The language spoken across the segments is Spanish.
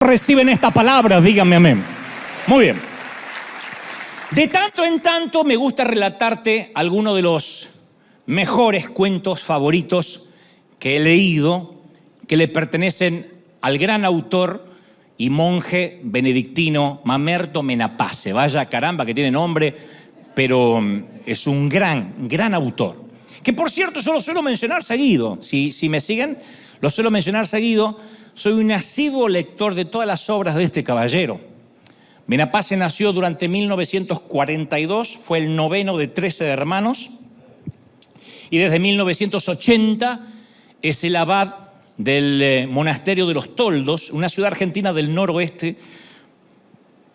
Reciben esta palabra, díganme amén. Muy bien. De tanto en tanto me gusta relatarte algunos de los mejores cuentos favoritos que he leído, que le pertenecen al gran autor y monje benedictino Mamerto Menapace. Vaya caramba que tiene nombre, pero es un gran autor. Que por cierto yo lo suelo mencionar seguido. Si me siguen, lo suelo mencionar seguido. Soy un asiduo lector de todas las obras de este caballero. Menapace nació durante 1942, fue el noveno de 13 hermanos y desde 1980 es el abad del monasterio de los Toldos, una ciudad argentina del noroeste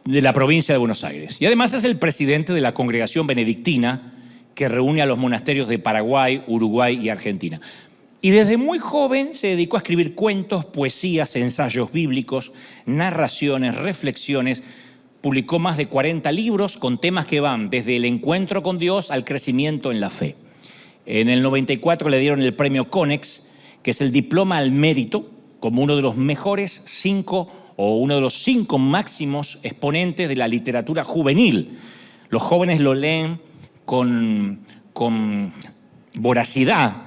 de la provincia de Buenos Aires. Y además es el presidente de la congregación benedictina que reúne a los monasterios de Paraguay, Uruguay y Argentina. Y desde muy joven se dedicó a escribir cuentos, poesías, ensayos bíblicos, narraciones, reflexiones. Publicó más de 40 libros con temas que van desde el encuentro con Dios al crecimiento en la fe. En el 94 le dieron el premio Conex, que es el diploma al mérito, como uno de los mejores 5 o uno de los 5 máximos exponentes de la literatura juvenil. Los jóvenes lo leen con voracidad.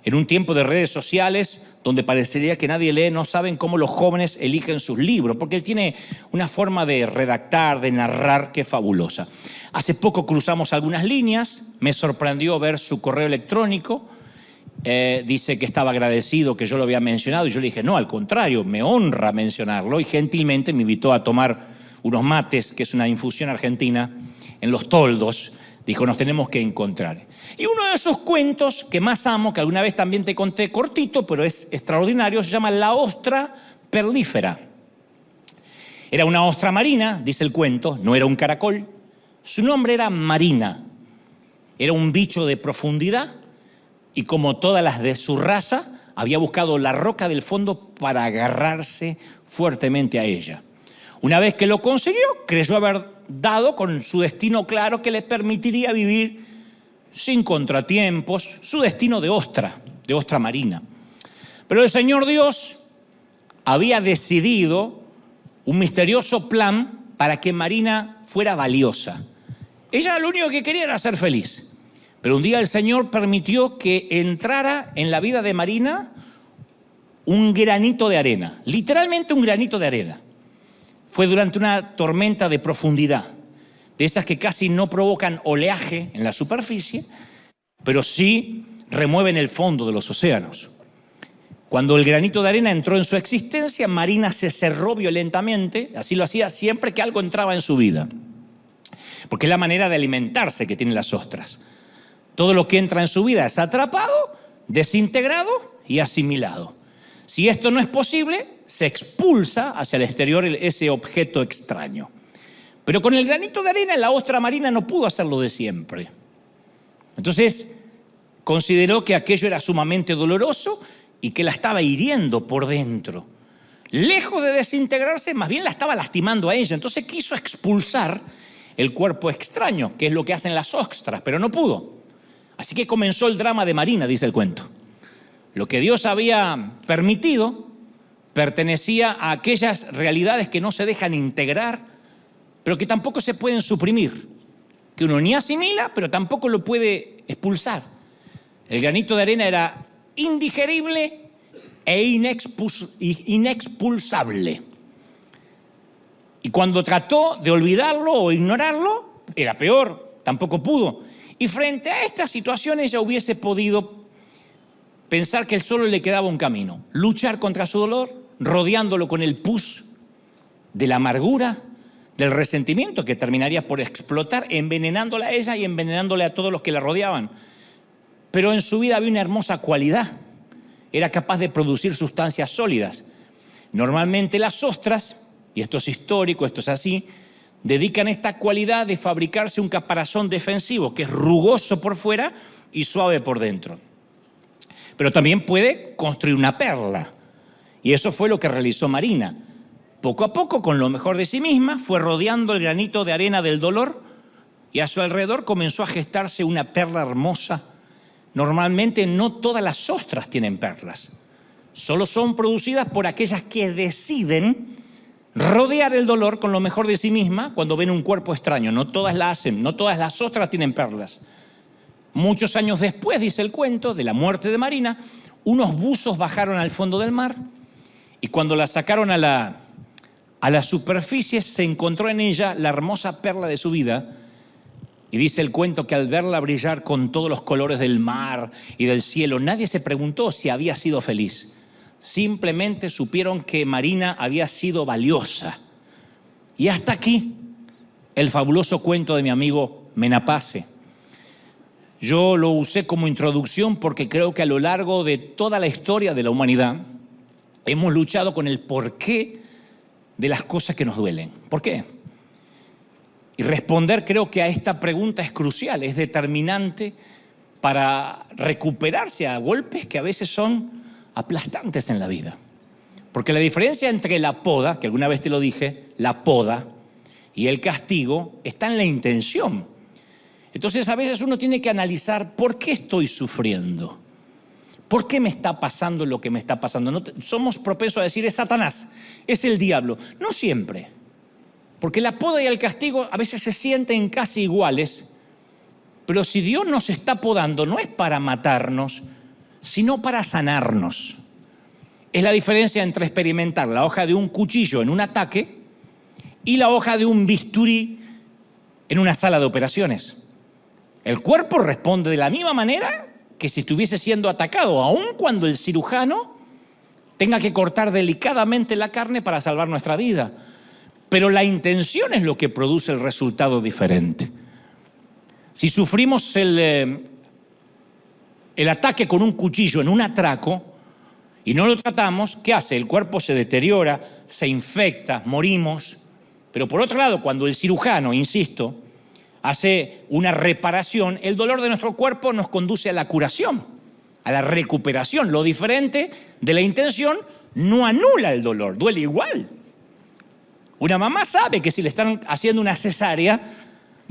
En un tiempo de redes sociales donde parecería que nadie lee, no saben cómo los jóvenes eligen sus libros, porque él tiene una forma de redactar, de narrar, que es fabulosa. Hace poco cruzamos algunas líneas, me sorprendió ver su correo electrónico, dice que estaba agradecido que yo lo había mencionado, y yo le dije, no, al contrario, me honra mencionarlo, y gentilmente me invitó a tomar unos mates, que es una infusión argentina, en los Toldos. Dijo, nos tenemos que encontrar. Y uno de esos cuentos que más amo, que alguna vez también te conté cortito, pero es extraordinario, se llama La ostra perlífera. Era una ostra marina, dice el cuento, no era un caracol. Su nombre era Marina. Era un bicho de profundidad y como todas las de su raza, había buscado la roca del fondo para agarrarse fuertemente a ella. Una vez que lo consiguió, creyó haber dado con su destino claro que le permitiría vivir sin contratiempos, su destino de ostra marina. Pero el Señor Dios había decidido un misterioso plan para que Marina fuera valiosa. Ella lo único que quería era ser feliz. Pero un día el Señor permitió que entrara en la vida de Marina un granito de arena, literalmente un granito de arena. Fue durante una tormenta de profundidad, de esas que casi no provocan oleaje en la superficie, pero sí remueven el fondo de los océanos. Cuando el granito de arena entró en su existencia, Marina se cerró violentamente, así lo hacía siempre que algo entraba en su vida, porque es la manera de alimentarse que tienen las ostras. Todo lo que entra en su vida es atrapado, desintegrado y asimilado. Si esto no es posible, se expulsa hacia el exterior ese objeto extraño. Pero con el granito de arena, la ostra marina no pudo hacerlo de siempre. Entonces, consideró que aquello era sumamente doloroso y que la estaba hiriendo por dentro. Lejos de desintegrarse, más bien la estaba lastimando a ella. Entonces quiso expulsar el cuerpo extraño, que es lo que hacen las ostras, pero no pudo. Así que comenzó el drama de Marina, dice el cuento. Lo que Dios había permitido pertenecía a aquellas realidades que no se dejan integrar, pero que tampoco se pueden suprimir, que uno ni asimila, pero tampoco lo puede expulsar. El granito de arena era indigerible e inexpulsable. Y cuando trató de olvidarlo o ignorarlo, era peor, tampoco pudo. Y frente a esta situación ella hubiese podido pensar que solo le quedaba un camino, luchar contra su dolor, rodeándolo con el pus de la amargura, del resentimiento que terminaría por explotar, envenenándola a ella y envenenándole a todos los que la rodeaban. Pero en su vida había una hermosa cualidad, era capaz de producir sustancias sólidas. Normalmente las ostras, y esto es histórico, esto es así, dedican esta cualidad de fabricarse un caparazón defensivo que es rugoso por fuera y suave por dentro. Pero también puede construir una perla. Y eso fue lo que realizó Marina. Poco a poco, con lo mejor de sí misma, fue rodeando el granito de arena del dolor y a su alrededor comenzó a gestarse una perla hermosa. Normalmente no todas las ostras tienen perlas. Solo son producidas por aquellas que deciden rodear el dolor con lo mejor de sí misma cuando ven un cuerpo extraño. No todas la hacen, no todas las ostras tienen perlas. Muchos años después, dice el cuento, de la muerte de Marina, unos buzos bajaron al fondo del mar y cuando la sacaron a la superficie se encontró en ella la hermosa perla de su vida. Y dice el cuento que al verla brillar con todos los colores del mar y del cielo, nadie se preguntó si había sido feliz. Simplemente supieron que Marina había sido valiosa. Y hasta aquí el fabuloso cuento de mi amigo Menapace. Yo lo usé como introducción porque creo que a lo largo de toda la historia de la humanidad hemos luchado con el porqué de las cosas que nos duelen. ¿Por qué? Y responder creo que a esta pregunta es crucial, es determinante para recuperarse a golpes que a veces son aplastantes en la vida. Porque la diferencia entre la poda, que alguna vez te lo dije, la poda y el castigo está en la intención. Entonces a veces uno tiene que analizar por qué estoy sufriendo, por qué me está pasando lo que me está pasando. No somos propensos a decir es Satanás, es el diablo. No siempre. Porque la poda y el castigo a veces se sienten casi iguales, pero si Dios nos está podando no es para matarnos, sino para sanarnos. Es la diferencia entre experimentar la hoja de un cuchillo en un ataque y la hoja de un bisturí en una sala de operaciones. El cuerpo responde de la misma manera que si estuviese siendo atacado, aun cuando el cirujano tenga que cortar delicadamente la carne para salvar nuestra vida. Pero la intención es lo que produce el resultado diferente. Si sufrimos el ataque con un cuchillo en un atraco y no lo tratamos, ¿qué hace? El cuerpo se deteriora, se infecta, morimos. Pero por otro lado, cuando el cirujano, insisto, hace una reparación, el dolor de nuestro cuerpo nos conduce a la curación, a la recuperación. Lo diferente de la intención no anula el dolor, duele igual. Una mamá sabe que si le están haciendo una cesárea,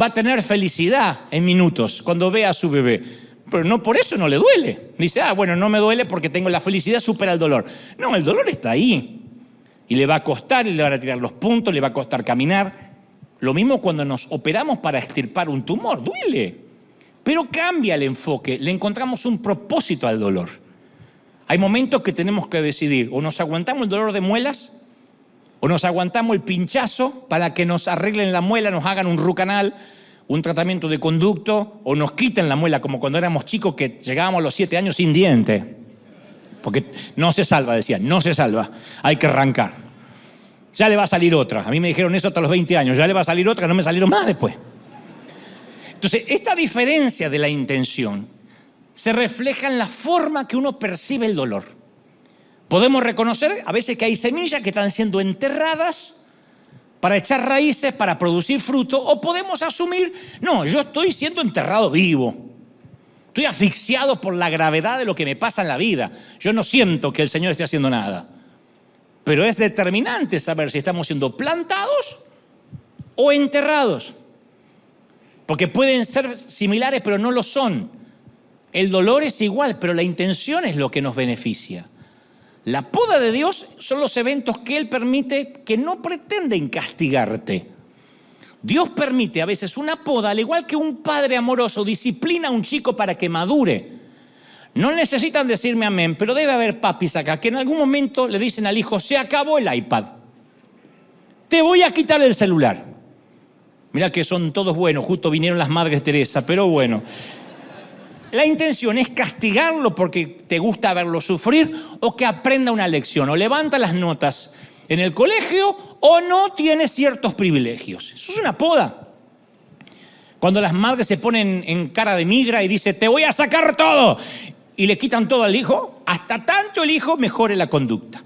va a tener felicidad en minutos cuando ve a su bebé. Pero no por eso no le duele. Dice, bueno, no me duele porque tengo la felicidad, supera el dolor. No, el dolor está ahí. Y le va a costar, y le van a tirar los puntos, le va a costar caminar. Lo mismo cuando nos operamos para extirpar un tumor, duele. Pero cambia el enfoque, le encontramos un propósito al dolor. Hay momentos que tenemos que decidir, o nos aguantamos el dolor de muelas, o nos aguantamos el pinchazo para que nos arreglen la muela, nos hagan un root canal, un tratamiento de conducto, o nos quiten la muela, como cuando éramos chicos que llegábamos a los 7 años sin diente. Porque no se salva, decían, no se salva, hay que arrancar. Ya le va a salir otra. A mí me dijeron eso hasta los 20 años, ya le va a salir otra, no me salieron más después. Entonces, esta diferencia de la intención se refleja en la forma que uno percibe el dolor. Podemos reconocer a veces que hay semillas que están siendo enterradas para echar raíces, para producir fruto, o podemos asumir, no, yo estoy siendo enterrado vivo. Estoy asfixiado por la gravedad de lo que me pasa en la vida. Yo no siento que el Señor esté haciendo nada. Pero es determinante saber si estamos siendo plantados o enterrados. Porque pueden ser similares, pero no lo son. El dolor es igual, pero la intención es lo que nos beneficia. La poda de Dios son los eventos que Él permite que no pretenden castigarte. Dios permite a veces una poda, al igual que un padre amoroso disciplina a un chico para que madure. No necesitan decirme amén, pero debe haber papis acá que en algún momento le dicen al hijo, se acabó el iPad. Te voy a quitar el celular. Mirá que son todos buenos, justo vinieron las Madres Teresa, pero bueno. La intención es castigarlo porque te gusta verlo sufrir o que aprenda una lección, o levanta las notas en el colegio o no tiene ciertos privilegios. Eso es una poda. Cuando las madres se ponen en cara de migra y dicen, te voy a sacar todo, y le quitan todo al hijo, hasta tanto el hijo mejore la conducta.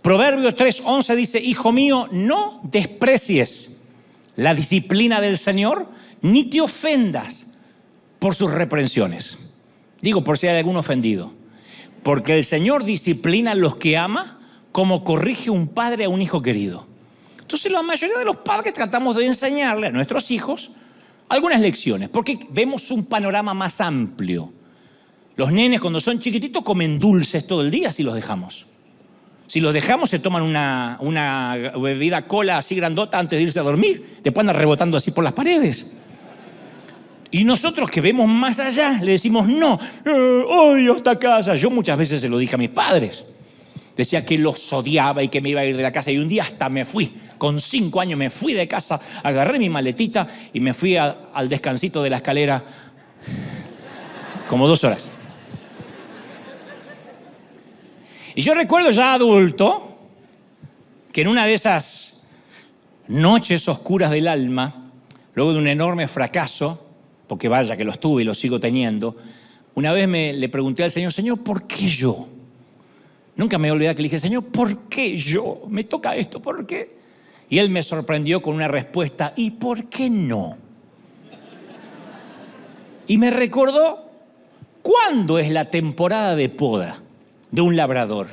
Proverbios 3:11 dice, hijo mío, no desprecies la disciplina del Señor, ni te ofendas por sus reprensiones. Digo, por si hay algún ofendido. Porque el Señor disciplina a los que ama como corrige un padre a un hijo querido. Entonces la mayoría de los padres tratamos de enseñarle a nuestros hijos algunas lecciones, porque vemos un panorama más amplio. Los nenes cuando son chiquititos comen dulces todo el día si los dejamos. Si los dejamos, se toman una bebida cola así grandota antes de irse a dormir. Después andan rebotando así por las paredes. Y nosotros que vemos más allá, le decimos, no, odio esta casa. Yo muchas veces se lo dije a mis padres. Decía que los odiaba y que me iba a ir de la casa. Y un día hasta me fui. Con 5 años me fui de casa, agarré mi maletita y me fui al descansito de la escalera como 2 horas. Y yo recuerdo ya adulto que en una de esas noches oscuras del alma, luego de un enorme fracaso, porque vaya que los tuve y los sigo teniendo, una vez le pregunté al Señor, Señor, ¿por qué yo? Nunca me he olvidado que le dije, Señor, ¿por qué yo? Me toca esto, ¿por qué? Y Él me sorprendió con una respuesta, ¿y por qué no? Y me recordó, ¿cuándo es la temporada de poda de un labrador?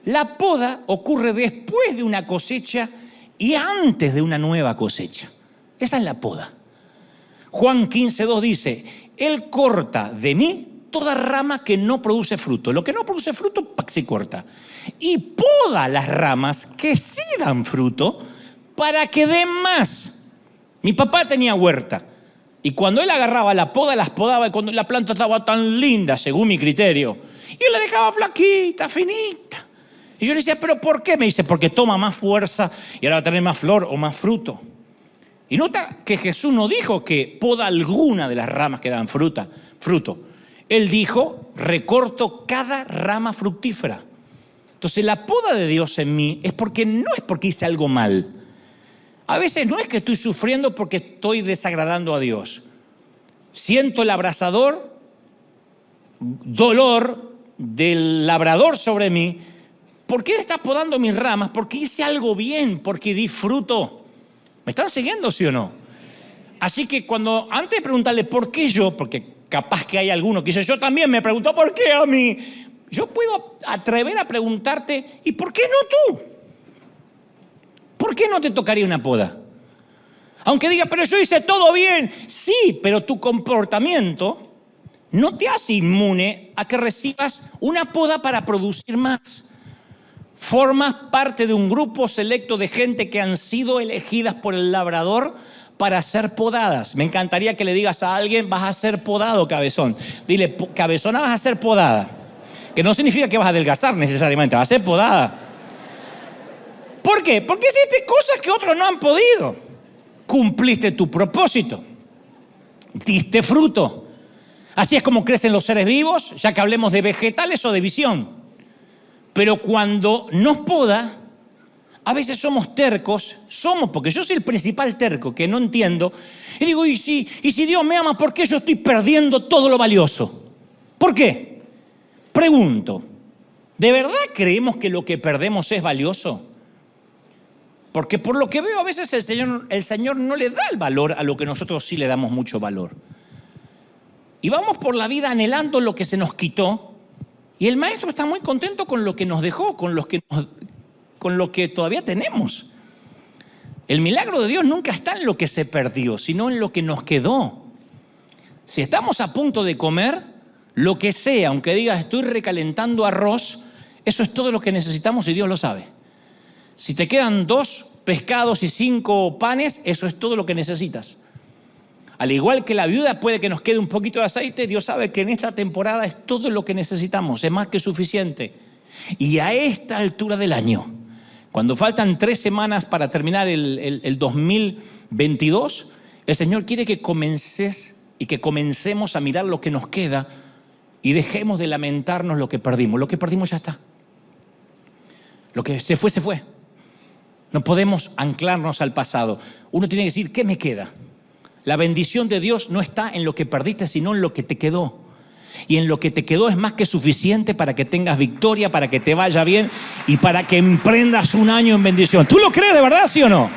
La poda ocurre después de una cosecha y antes de una nueva cosecha. Esa es la poda. Juan 15:2 dice, Él corta de mí toda rama que no produce fruto. Lo que no produce fruto se corta. Y poda las ramas que sí dan fruto para que den más. Mi papá tenía huerta. Y cuando él agarraba la poda, las podaba. Y cuando la planta estaba tan linda, según mi criterio, y él la dejaba flaquita, finita. Y yo le decía, ¿pero por qué? Me dice, porque toma más fuerza y ahora va a tener más flor o más fruto. Y nota que Jesús no dijo que poda alguna de las ramas que dan fruto. Él dijo, recorto cada rama fructífera. Entonces la poda de Dios en mí no es porque hice algo mal. A veces no es que estoy sufriendo porque estoy desagradando a Dios. Siento el abrasador dolor del labrador sobre mí. ¿Por qué está podando mis ramas? Porque hice algo bien, porque disfruto. ¿Me están siguiendo, sí o no? Así que antes de preguntarle por qué yo, porque capaz que hay alguno que dice, yo también me pregunto por qué a mí, yo puedo atrever a preguntarte, ¿y por qué no tú? ¿Por qué no te tocaría una poda? Aunque diga, pero yo hice todo bien. Sí, pero tu comportamiento no te hace inmune a que recibas una poda para producir más. Formas parte de un grupo selecto de gente que han sido elegidas por el labrador para ser podadas. Me encantaría que le digas a alguien, vas a ser podado, cabezón. Dile, cabezona, vas a ser podada. Que no significa que vas a adelgazar necesariamente, vas a ser podada. ¿Por qué? Porque hiciste cosas que otros no han podido. Cumpliste tu propósito. Diste fruto. Así es como crecen los seres vivos, ya que hablemos de vegetales o de visión. Pero cuando nos poda, a veces somos tercos, porque yo soy el principal terco, que no entiendo. Y digo, ¿y si Dios me ama, por qué yo estoy perdiendo todo lo valioso? ¿Por qué? Pregunto, ¿de verdad creemos que lo que perdemos es valioso? Porque por lo que veo, a veces el Señor no le da el valor a lo que nosotros sí le damos mucho valor. Y vamos por la vida anhelando lo que se nos quitó. Y el maestro está muy contento con lo que nos dejó, con lo que todavía tenemos. El milagro de Dios nunca está en lo que se perdió, sino en lo que nos quedó. Si estamos a punto de comer, lo que sea, aunque digas estoy recalentando arroz, eso es todo lo que necesitamos y Dios lo sabe. Si te quedan 2 pescados y 5 panes, eso es todo lo que necesitas. Al igual que la viuda puede que nos quede un poquito de aceite, Dios sabe que en esta temporada es todo lo que necesitamos, es más que suficiente. Y a esta altura del año, cuando faltan 3 semanas para terminar el 2022, el Señor quiere que comencemos a mirar lo que nos queda y dejemos de lamentarnos lo que perdimos. Lo que perdimos ya está. Lo que se fue, se fue. No podemos anclarnos al pasado. Uno tiene que decir, ¿qué me queda? La bendición de Dios no está en lo que perdiste, sino en lo que te quedó. Y en lo que te quedó es más que suficiente para que tengas victoria, para que te vaya bien y para que emprendas un año en bendición. ¿Tú lo crees de verdad, sí o no?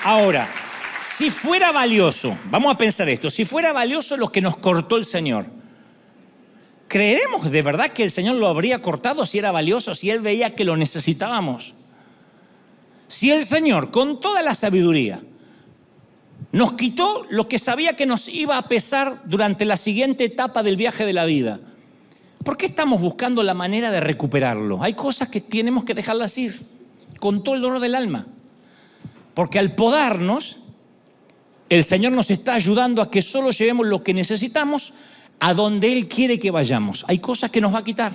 Ahora, si fuera valioso, vamos a pensar esto, si fuera valioso lo que nos cortó el Señor, ¿creeremos de verdad que el Señor lo habría cortado si era valioso, si Él veía que lo necesitábamos? Si el Señor, con toda la sabiduría, nos quitó lo que sabía que nos iba a pesar durante la siguiente etapa del viaje de la vida, ¿Por qué estamos buscando la manera de recuperarlo? Hay cosas que tenemos que dejarlas ir, con todo el dolor del alma. Porque al podarnos, el Señor nos está ayudando a que solo llevemos lo que necesitamos a donde Él quiere que vayamos. Hay cosas que nos va a quitar.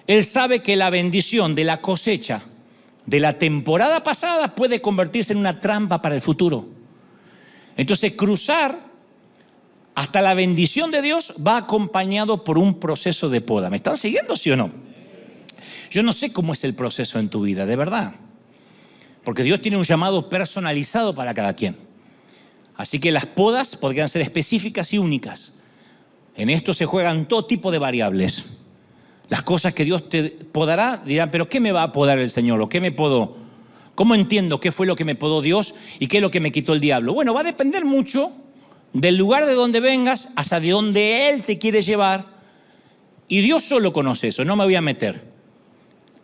Él sabe que la bendición de la cosecha de la temporada pasada puede convertirse en una trampa para el futuro. Entonces, cruzar hasta la bendición de Dios va acompañado por un proceso de poda. ¿Me están siguiendo, sí o no? Yo no sé cómo es el proceso en tu vida, de verdad. Porque Dios tiene un llamado personalizado para cada quien. Así que las podas podrían ser específicas y únicas. En esto se juegan todo tipo de variables. Las cosas que Dios te podará, dirán, ¿pero qué me va a podar el Señor? ¿O qué me podó? ¿Cómo entiendo qué fue lo que me podó Dios y qué es lo que me quitó el diablo? Bueno, va a depender mucho del lugar de donde vengas hasta de donde Él te quiere llevar. Y Dios solo conoce eso, no me voy a meter.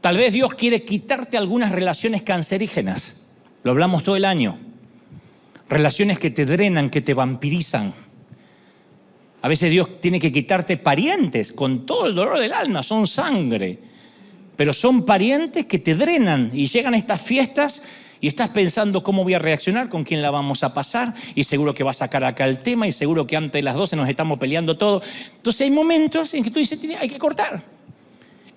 Tal vez Dios quiere quitarte algunas relaciones cancerígenas. Lo hablamos todo el año. Relaciones que te drenan, que te vampirizan. A veces Dios tiene que quitarte parientes con todo el dolor del alma, son sangre. Pero son parientes que te drenan y llegan a estas fiestas y estás pensando cómo voy a reaccionar, con quién la vamos a pasar y seguro que va a sacar acá el tema y seguro que antes de las 12 nos estamos peleando todo. Entonces hay momentos en que tú dices, hay que cortar.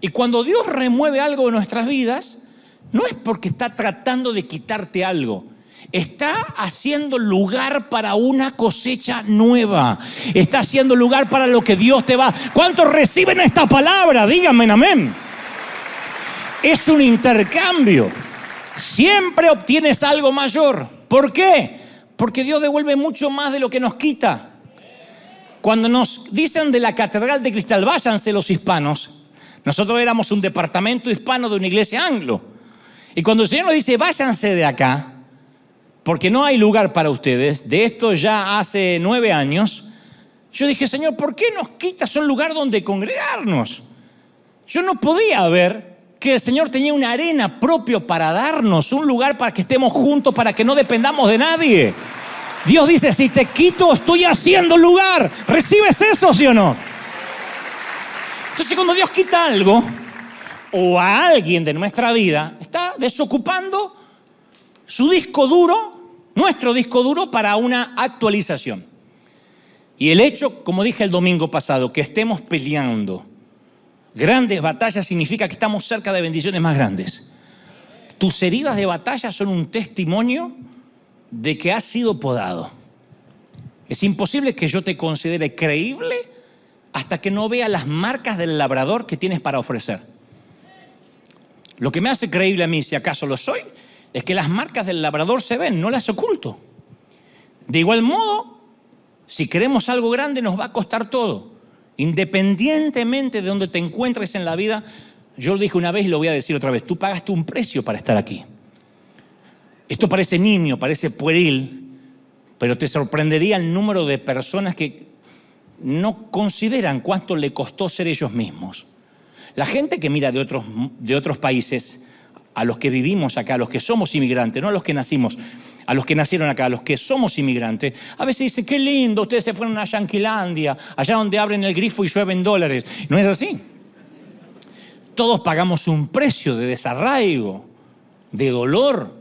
Y cuando Dios remueve algo de nuestras vidas, no es porque está tratando de quitarte algo. Está haciendo lugar para una cosecha nueva. Está haciendo lugar para lo que Dios te va. ¿Cuántos reciben esta palabra? Díganme amén. Es un intercambio. Siempre obtienes algo mayor. ¿Por qué? Porque Dios devuelve mucho más de lo que nos quita. Cuando nos dicen de la Catedral de Cristal, váyanse los hispanos. Nosotros éramos un departamento hispano de una iglesia anglo. Y cuando el Señor nos dice, váyanse de acá, porque no hay lugar para ustedes, de esto ya hace 9 años, yo dije, Señor, ¿por qué nos quitas un lugar donde congregarnos? Yo no podía ver que el Señor tenía una arena propio para darnos, un lugar para que estemos juntos, para que no dependamos de nadie. Dios dice, si te quito, estoy haciendo lugar. ¿Recibes eso, sí o no? Entonces, cuando Dios quita algo, o a alguien de nuestra vida, está desocupando su disco duro, nuestro disco duro, para una actualización. Y el hecho, como dije el domingo pasado, que estemos peleando grandes batallas significa que estamos cerca de bendiciones más grandes. Tus heridas de batalla son un testimonio de que has sido podado. Es imposible que yo te considere creíble hasta que no vea las marcas del labrador que tienes para ofrecer. Lo que me hace creíble a mí, si acaso lo soy, es que las marcas del labrador se ven, no las oculto. De igual modo, si queremos algo grande nos va a costar todo. Independientemente de donde te encuentres en la vida, yo lo dije una vez y lo voy a decir otra vez, tú pagaste un precio para estar aquí. Esto parece nimio, parece pueril, pero te sorprendería el número de personas que no consideran cuánto le costó ser ellos mismos. La gente que mira de otros países, a los que vivimos acá, a los que somos inmigrantes, no a los que nacimos, a los que nacieron acá, a los que somos inmigrantes, a veces dicen, qué lindo, ustedes se fueron a Yanquilandia, allá donde abren el grifo y llueven dólares. No es así. Todos pagamos un precio de desarraigo, de dolor.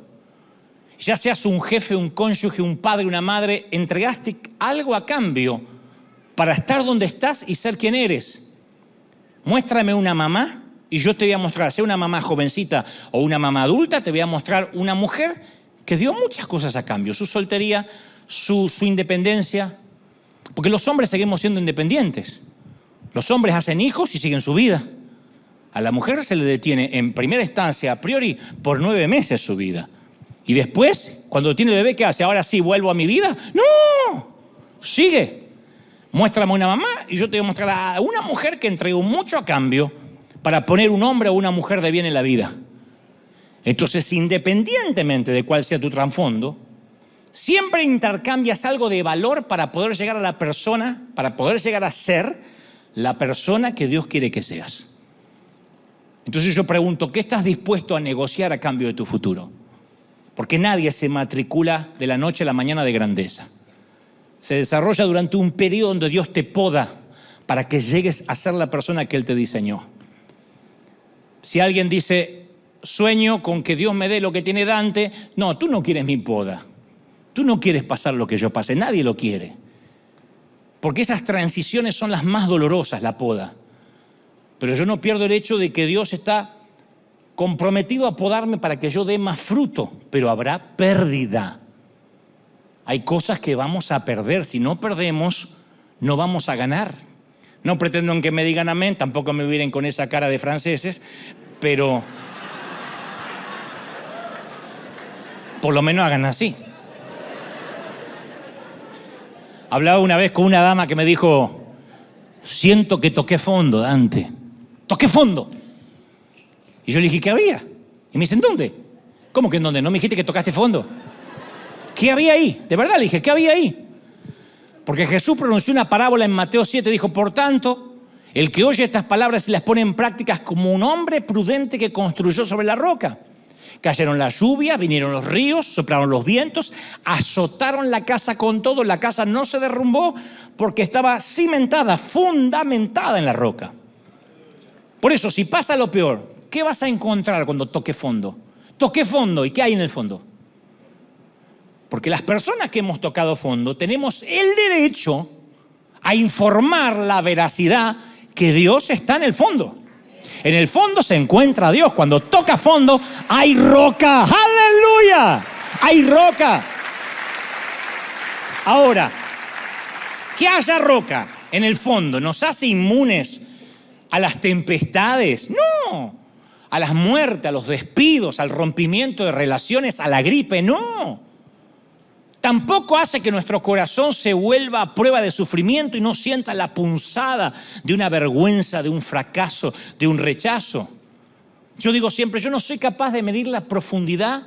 Ya seas un jefe, un cónyuge, un padre, una madre, entregaste algo a cambio para estar donde estás y ser quien eres. Muéstrame una mamá y yo te voy a mostrar, sea una mamá jovencita o una mamá adulta, te voy a mostrar una mujer que dio muchas cosas a cambio. Su soltería, su independencia. Porque los hombres seguimos siendo independientes. Los hombres hacen hijos y siguen su vida. A la mujer se le detiene en primera instancia, a priori, por 9 meses su vida. Y después, cuando tiene el bebé, ¿qué hace? ¿Ahora sí vuelvo a mi vida? ¡No! Sigue. Muéstrame una mamá y yo te voy a mostrar a una mujer que entregó mucho a cambio para poner un hombre o una mujer de bien en la vida. Entonces, independientemente de cuál sea tu trasfondo, siempre intercambias algo de valor para poder llegar a la persona, para poder llegar a ser la persona que Dios quiere que seas. Entonces yo pregunto, ¿qué estás dispuesto a negociar a cambio de tu futuro? Porque nadie se matricula de la noche a la mañana de grandeza. Se desarrolla durante un periodo donde Dios te poda para que llegues a ser la persona que Él te diseñó. Si alguien dice, sueño con que Dios me dé lo que tiene Dante, no, tú no quieres mi poda. Tú no quieres pasar lo que yo pasé, nadie lo quiere. Porque esas transiciones son las más dolorosas, la poda. Pero yo no pierdo el hecho de que Dios está comprometido a podarme para que yo dé más fruto, pero habrá pérdida. Hay cosas que vamos a perder. Si no perdemos, no vamos a ganar. No pretendo que me digan amén, tampoco me miren con esa cara de franceses, pero por lo menos hagan así. Hablaba una vez con una dama que me dijo, siento que toqué fondo, Dante. Toqué fondo. Y yo le dije, ¿qué había? Y me dicen, ¿dónde? ¿Cómo que en dónde? ¿No me dijiste que tocaste fondo? ¿Qué había ahí? De verdad le dije, ¿qué había ahí? Porque Jesús pronunció una parábola en Mateo 7, dijo, por tanto, el que oye estas palabras y las pone en práctica es como un hombre prudente que construyó sobre la roca. Cayeron las lluvias, vinieron los ríos, soplaron los vientos, azotaron la casa con todo. La casa no se derrumbó porque estaba cimentada, fundamentada en la roca. Por eso, si pasa lo peor, ¿qué vas a encontrar cuando toque fondo? Toqué fondo, ¿y qué hay en el fondo? Porque las personas que hemos tocado fondo tenemos el derecho a informar la veracidad que Dios está en el fondo. En el fondo se encuentra Dios. Cuando toca fondo, hay roca. ¡Aleluya! Hay roca. Ahora, que haya roca en el fondo, ¿nos hace inmunes a las tempestades? No. A las muertes, a los despidos, al rompimiento de relaciones, a la gripe. No. Tampoco hace que nuestro corazón se vuelva a prueba de sufrimiento y no sienta la punzada de una vergüenza, de un fracaso, de un rechazo. Yo digo siempre, yo no soy capaz de medir la profundidad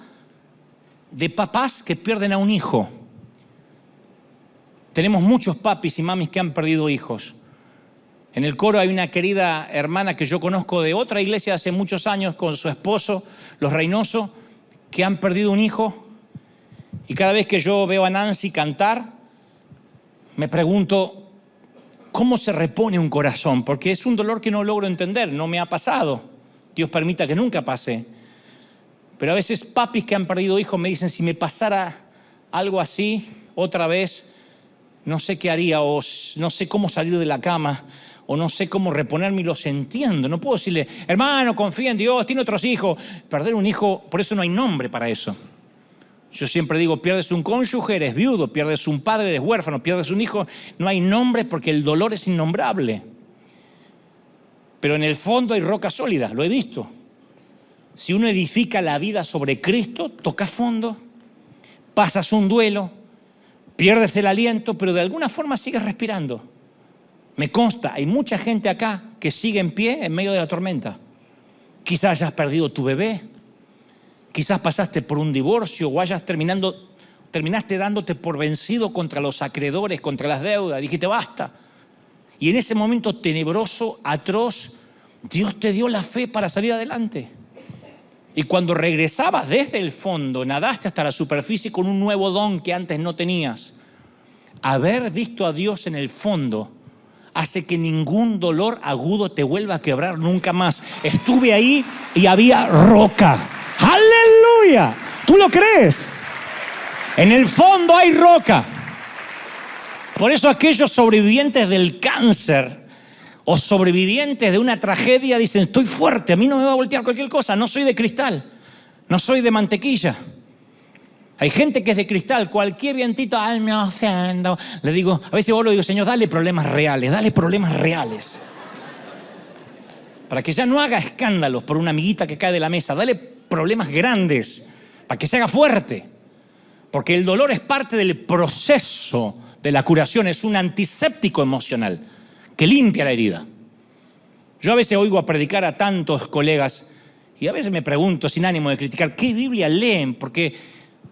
de papás que pierden a un hijo. Tenemos muchos papis y mamis que han perdido hijos. En el coro hay una querida hermana que yo conozco de otra iglesia hace muchos años con su esposo, los Reynoso, que han perdido un hijo. Y cada vez que yo veo a Nancy cantar, me pregunto, ¿cómo se repone un corazón? Porque es un dolor que no logro entender, no me ha pasado. Dios permita que nunca pase. Pero a veces papis que han perdido hijos me dicen, si me pasara algo así otra vez, no sé qué haría, o no sé cómo salir de la cama, o no sé cómo reponerme, y los entiendo. No puedo decirle, hermano, confía en Dios, tiene otros hijos. Perder un hijo, por eso no hay nombre para eso. Yo siempre digo, pierdes un cónyuge, eres viudo, pierdes un padre, eres huérfano, pierdes un hijo, no hay nombre porque el dolor es innombrable. Pero en el fondo hay roca sólida, lo he visto. Si uno edifica la vida sobre Cristo, toca fondo, pasas un duelo, pierdes el aliento, pero de alguna forma sigues respirando. Me consta, hay mucha gente acá que sigue en pie en medio de la tormenta. Quizás hayas perdido tu bebé. Quizás pasaste por un divorcio o terminaste dándote por vencido contra los acreedores, contra las deudas. Dijiste, basta. Y en ese momento tenebroso, atroz, Dios te dio la fe para salir adelante. Y cuando regresabas desde el fondo, nadaste hasta la superficie con un nuevo don que antes no tenías. Haber visto a Dios en el fondo hace que ningún dolor agudo te vuelva a quebrar nunca más. Estuve ahí y había roca. ¡Aleluya! ¿Tú lo crees? En el fondo hay roca. Por eso aquellos sobrevivientes del cáncer o sobrevivientes de una tragedia dicen, estoy fuerte, a mí no me va a voltear cualquier cosa, no soy de cristal, no soy de mantequilla. Hay gente que es de cristal, cualquier vientito, ay, me ofendo. Le digo, a veces yo le digo, Señor, dale problemas reales, dale problemas reales. Para que ya no haga escándalos por una amiguita que cae de la mesa, dale problemas grandes, para que se haga fuerte. Porque el dolor es parte del proceso de la curación, es un antiséptico emocional que limpia la herida. Yo a veces oigo a predicar a tantos colegas y a veces me pregunto, sin ánimo de criticar, ¿qué Biblia leen? Porque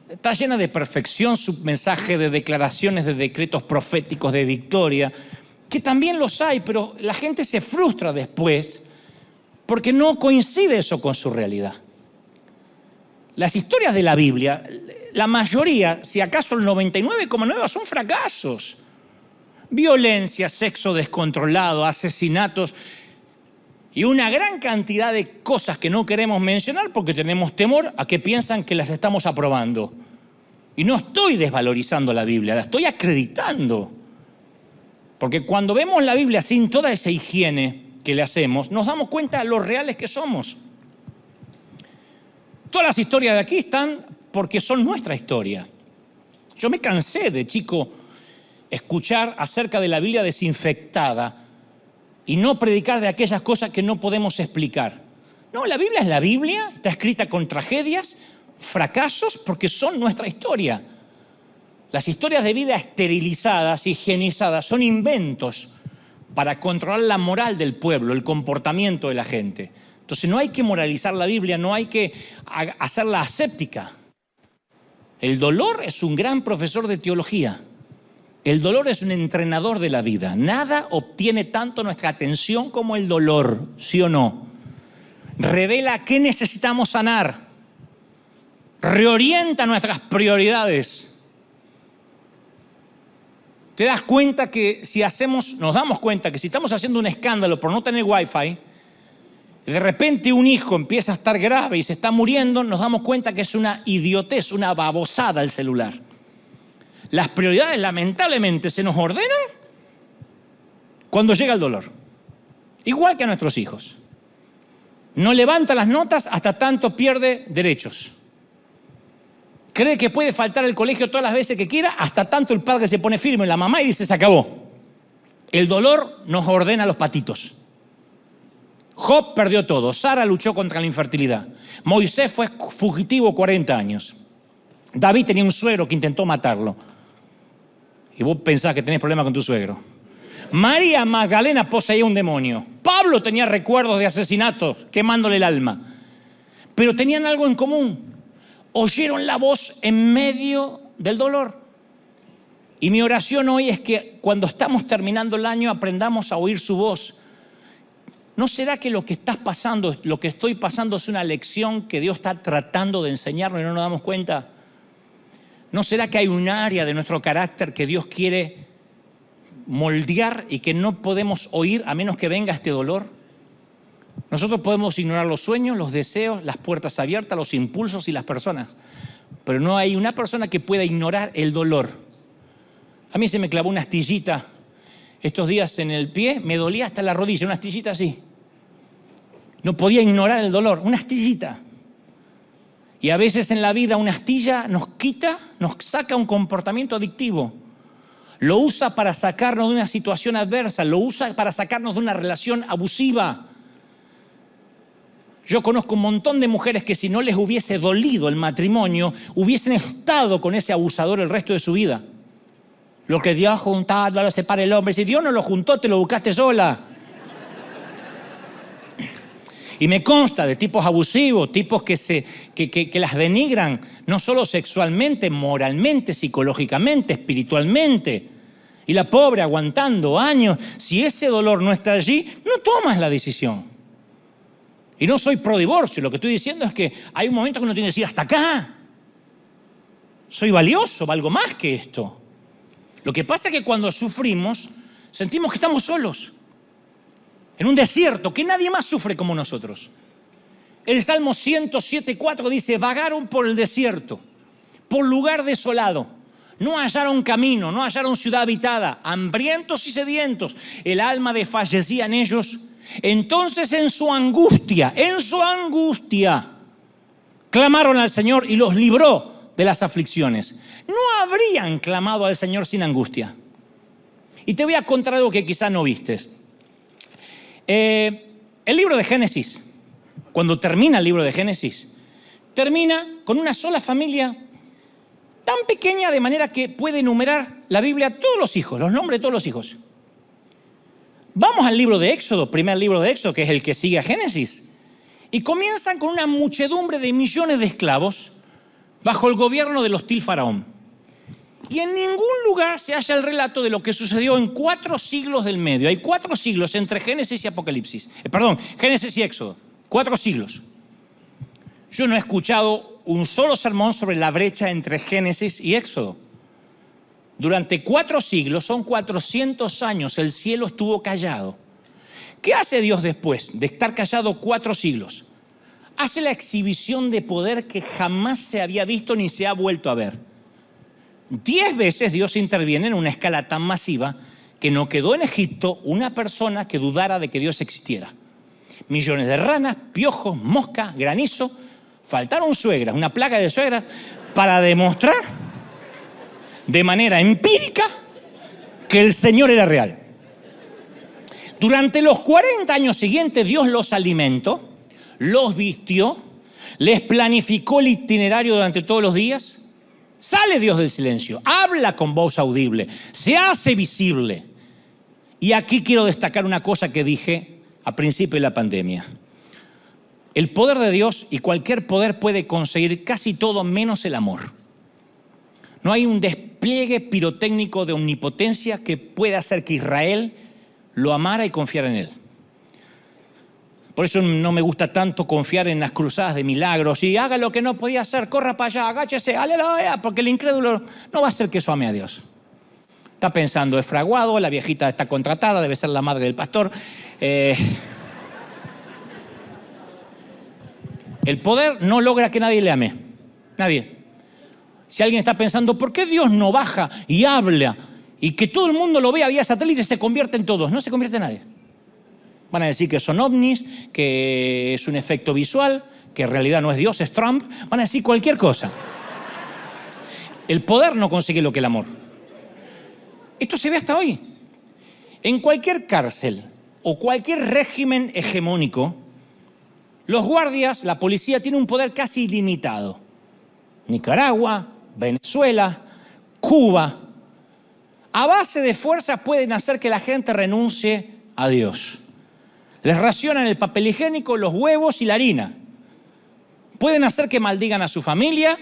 está llena de perfección su mensaje, de declaraciones, de decretos proféticos, de victoria, que también los hay, pero la gente se frustra después porque no coincide eso con su realidad. Las historias de la Biblia, la mayoría, si acaso el 99,9%, son fracasos. Violencia, sexo descontrolado, asesinatos y una gran cantidad de cosas que no queremos mencionar porque tenemos temor a que piensan que las estamos aprobando. Y no estoy desvalorizando la Biblia, la estoy acreditando. Porque cuando vemos la Biblia sin toda esa higiene que le hacemos, nos damos cuenta de lo reales que somos. Todas las historias de aquí están porque son nuestra historia. Yo me cansé de chico escuchar acerca de la Biblia desinfectada y no predicar de aquellas cosas que no podemos explicar. No, la Biblia es la Biblia, está escrita con tragedias, fracasos, porque son nuestra historia. Las historias de vida esterilizadas, higienizadas, son inventos para controlar la moral del pueblo, el comportamiento de la gente. Entonces no hay que moralizar la Biblia, no hay que hacerla aséptica. El dolor es un gran profesor de teología. El dolor es un entrenador de la vida. Nada obtiene tanto nuestra atención como el dolor, ¿sí o no? Revela qué necesitamos sanar. Reorienta nuestras prioridades. Te das cuenta que nos damos cuenta que si estamos haciendo un escándalo por no tener wifi, de repente un hijo empieza a estar grave y se está muriendo, nos damos cuenta que es una idiotez, una babosada el celular. Las prioridades lamentablemente se nos ordenan cuando llega el dolor. Igual que a nuestros hijos. No levanta las notas hasta tanto pierde derechos. Cree que puede faltar al colegio todas las veces que quiera hasta tanto el padre se pone firme, la mamá, y dice se acabó. El dolor nos ordena los patitos. Job perdió todo. Sara luchó contra la infertilidad. Moisés fue fugitivo 40 años. David tenía un suegro que intentó matarlo. Y vos pensás que tenés problemas con tu suegro. María Magdalena poseía un demonio. Pablo tenía recuerdos de asesinatos, quemándole el alma. Pero tenían algo en común. Oyeron la voz en medio del dolor. Y mi oración hoy es que cuando estamos terminando el año aprendamos a oír su voz. ¿No será que lo que estás pasando, lo que estoy pasando es una lección que Dios está tratando de enseñarnos y no nos damos cuenta? ¿No será que hay un área de nuestro carácter que Dios quiere moldear y que no podemos oír a menos que venga este dolor? Nosotros podemos ignorar los sueños, los deseos, las puertas abiertas, los impulsos y las personas. Pero no hay una persona que pueda ignorar el dolor. A mí se me clavó una astillita estos días en el pie, me dolía hasta la rodilla, una astillita así. No podía ignorar el dolor, una astillita. Y a veces en la vida una astilla nos saca un comportamiento adictivo. Lo usa para sacarnos de una situación adversa, lo usa para sacarnos de una relación abusiva. Yo conozco un montón de mujeres que si no les hubiese dolido el matrimonio, hubiesen estado con ese abusador el resto de su vida. Lo que Dios ha juntado lo separa el hombre. Si Dios no lo juntó, te lo buscaste sola. Y me consta de tipos abusivos, tipos que las denigran, no solo sexualmente, moralmente, psicológicamente, espiritualmente. Y la pobre aguantando años. Si ese dolor no está allí, no tomas la decisión. Y no soy pro divorcio, lo que estoy diciendo es que hay un momento que uno tiene que decir hasta acá. Soy valioso, valgo más que esto. Lo que pasa es que cuando sufrimos, sentimos que estamos solos. En un desierto, que nadie más sufre como nosotros. El Salmo 107:4 dice, vagaron por el desierto, por lugar desolado. No hallaron camino, no hallaron ciudad habitada, hambrientos y sedientos. El alma desfallecía en ellos. Entonces en su angustia, clamaron al Señor y los libró de las aflicciones. No habrían clamado al Señor sin angustia. Y te voy a contar algo que quizás no vistes. El libro de Génesis, cuando termina el libro de Génesis, termina con una sola familia tan pequeña de manera que puede enumerar la Biblia todos los hijos, los nombres de todos los hijos. Vamos al libro de Éxodo, primer libro de Éxodo, que es el que sigue a Génesis. Y comienzan con una muchedumbre de millones de esclavos bajo el gobierno del hostil faraón. Y en ningún lugar se halla el relato de lo que sucedió en 4 siglos del medio. Hay 4 siglos entre Génesis y Apocalipsis. Génesis y Éxodo. 4 siglos. Yo no he escuchado un solo sermón sobre la brecha entre Génesis y Éxodo. Durante 4 siglos, son 400 años, el cielo estuvo callado. ¿Qué hace Dios después de estar callado 4 siglos? Hace la exhibición de poder que jamás se había visto ni se ha vuelto a ver. 10 veces Dios interviene en una escala tan masiva que no quedó en Egipto una persona que dudara de que Dios existiera. Millones de ranas, piojos, moscas, granizo. Faltaron suegras, una plaga de suegras, para demostrar de manera empírica que el Señor era real. Durante los 40 años siguientes, Dios los alimentó, los vistió, les planificó el itinerario durante todos los días. Sale Dios del silencio, habla con voz audible, se hace visible. Y aquí quiero destacar una cosa que dije a principio de la pandemia. El poder de Dios y cualquier poder puede conseguir casi todo menos el amor. No hay un despliegue pirotécnico de omnipotencia que pueda hacer que Israel lo amara y confiara en él. Por eso no me gusta tanto confiar en las cruzadas de milagros y haga lo que no podía hacer, corra para allá, agáchese, aleluya, porque el incrédulo no va a hacer que eso ame a Dios. Está pensando, es fraguado, la viejita está contratada, debe ser la madre del pastor. El poder no logra que nadie le ame. Nadie. Si alguien está pensando, ¿por qué Dios no baja y habla y que todo el mundo lo vea vía satélite y se convierte en todos? No se convierte en nadie. Van a decir que son ovnis, que es un efecto visual, que en realidad no es Dios, es Trump. Van a decir cualquier cosa. El poder no consigue lo que el amor. Esto se ve hasta hoy. En cualquier cárcel o cualquier régimen hegemónico, los guardias, la policía tiene un poder casi ilimitado. Nicaragua, Venezuela, Cuba. A base de fuerza pueden hacer que la gente renuncie a Dios. Les racionan el papel higiénico, los huevos y la harina. Pueden hacer que maldigan a su familia,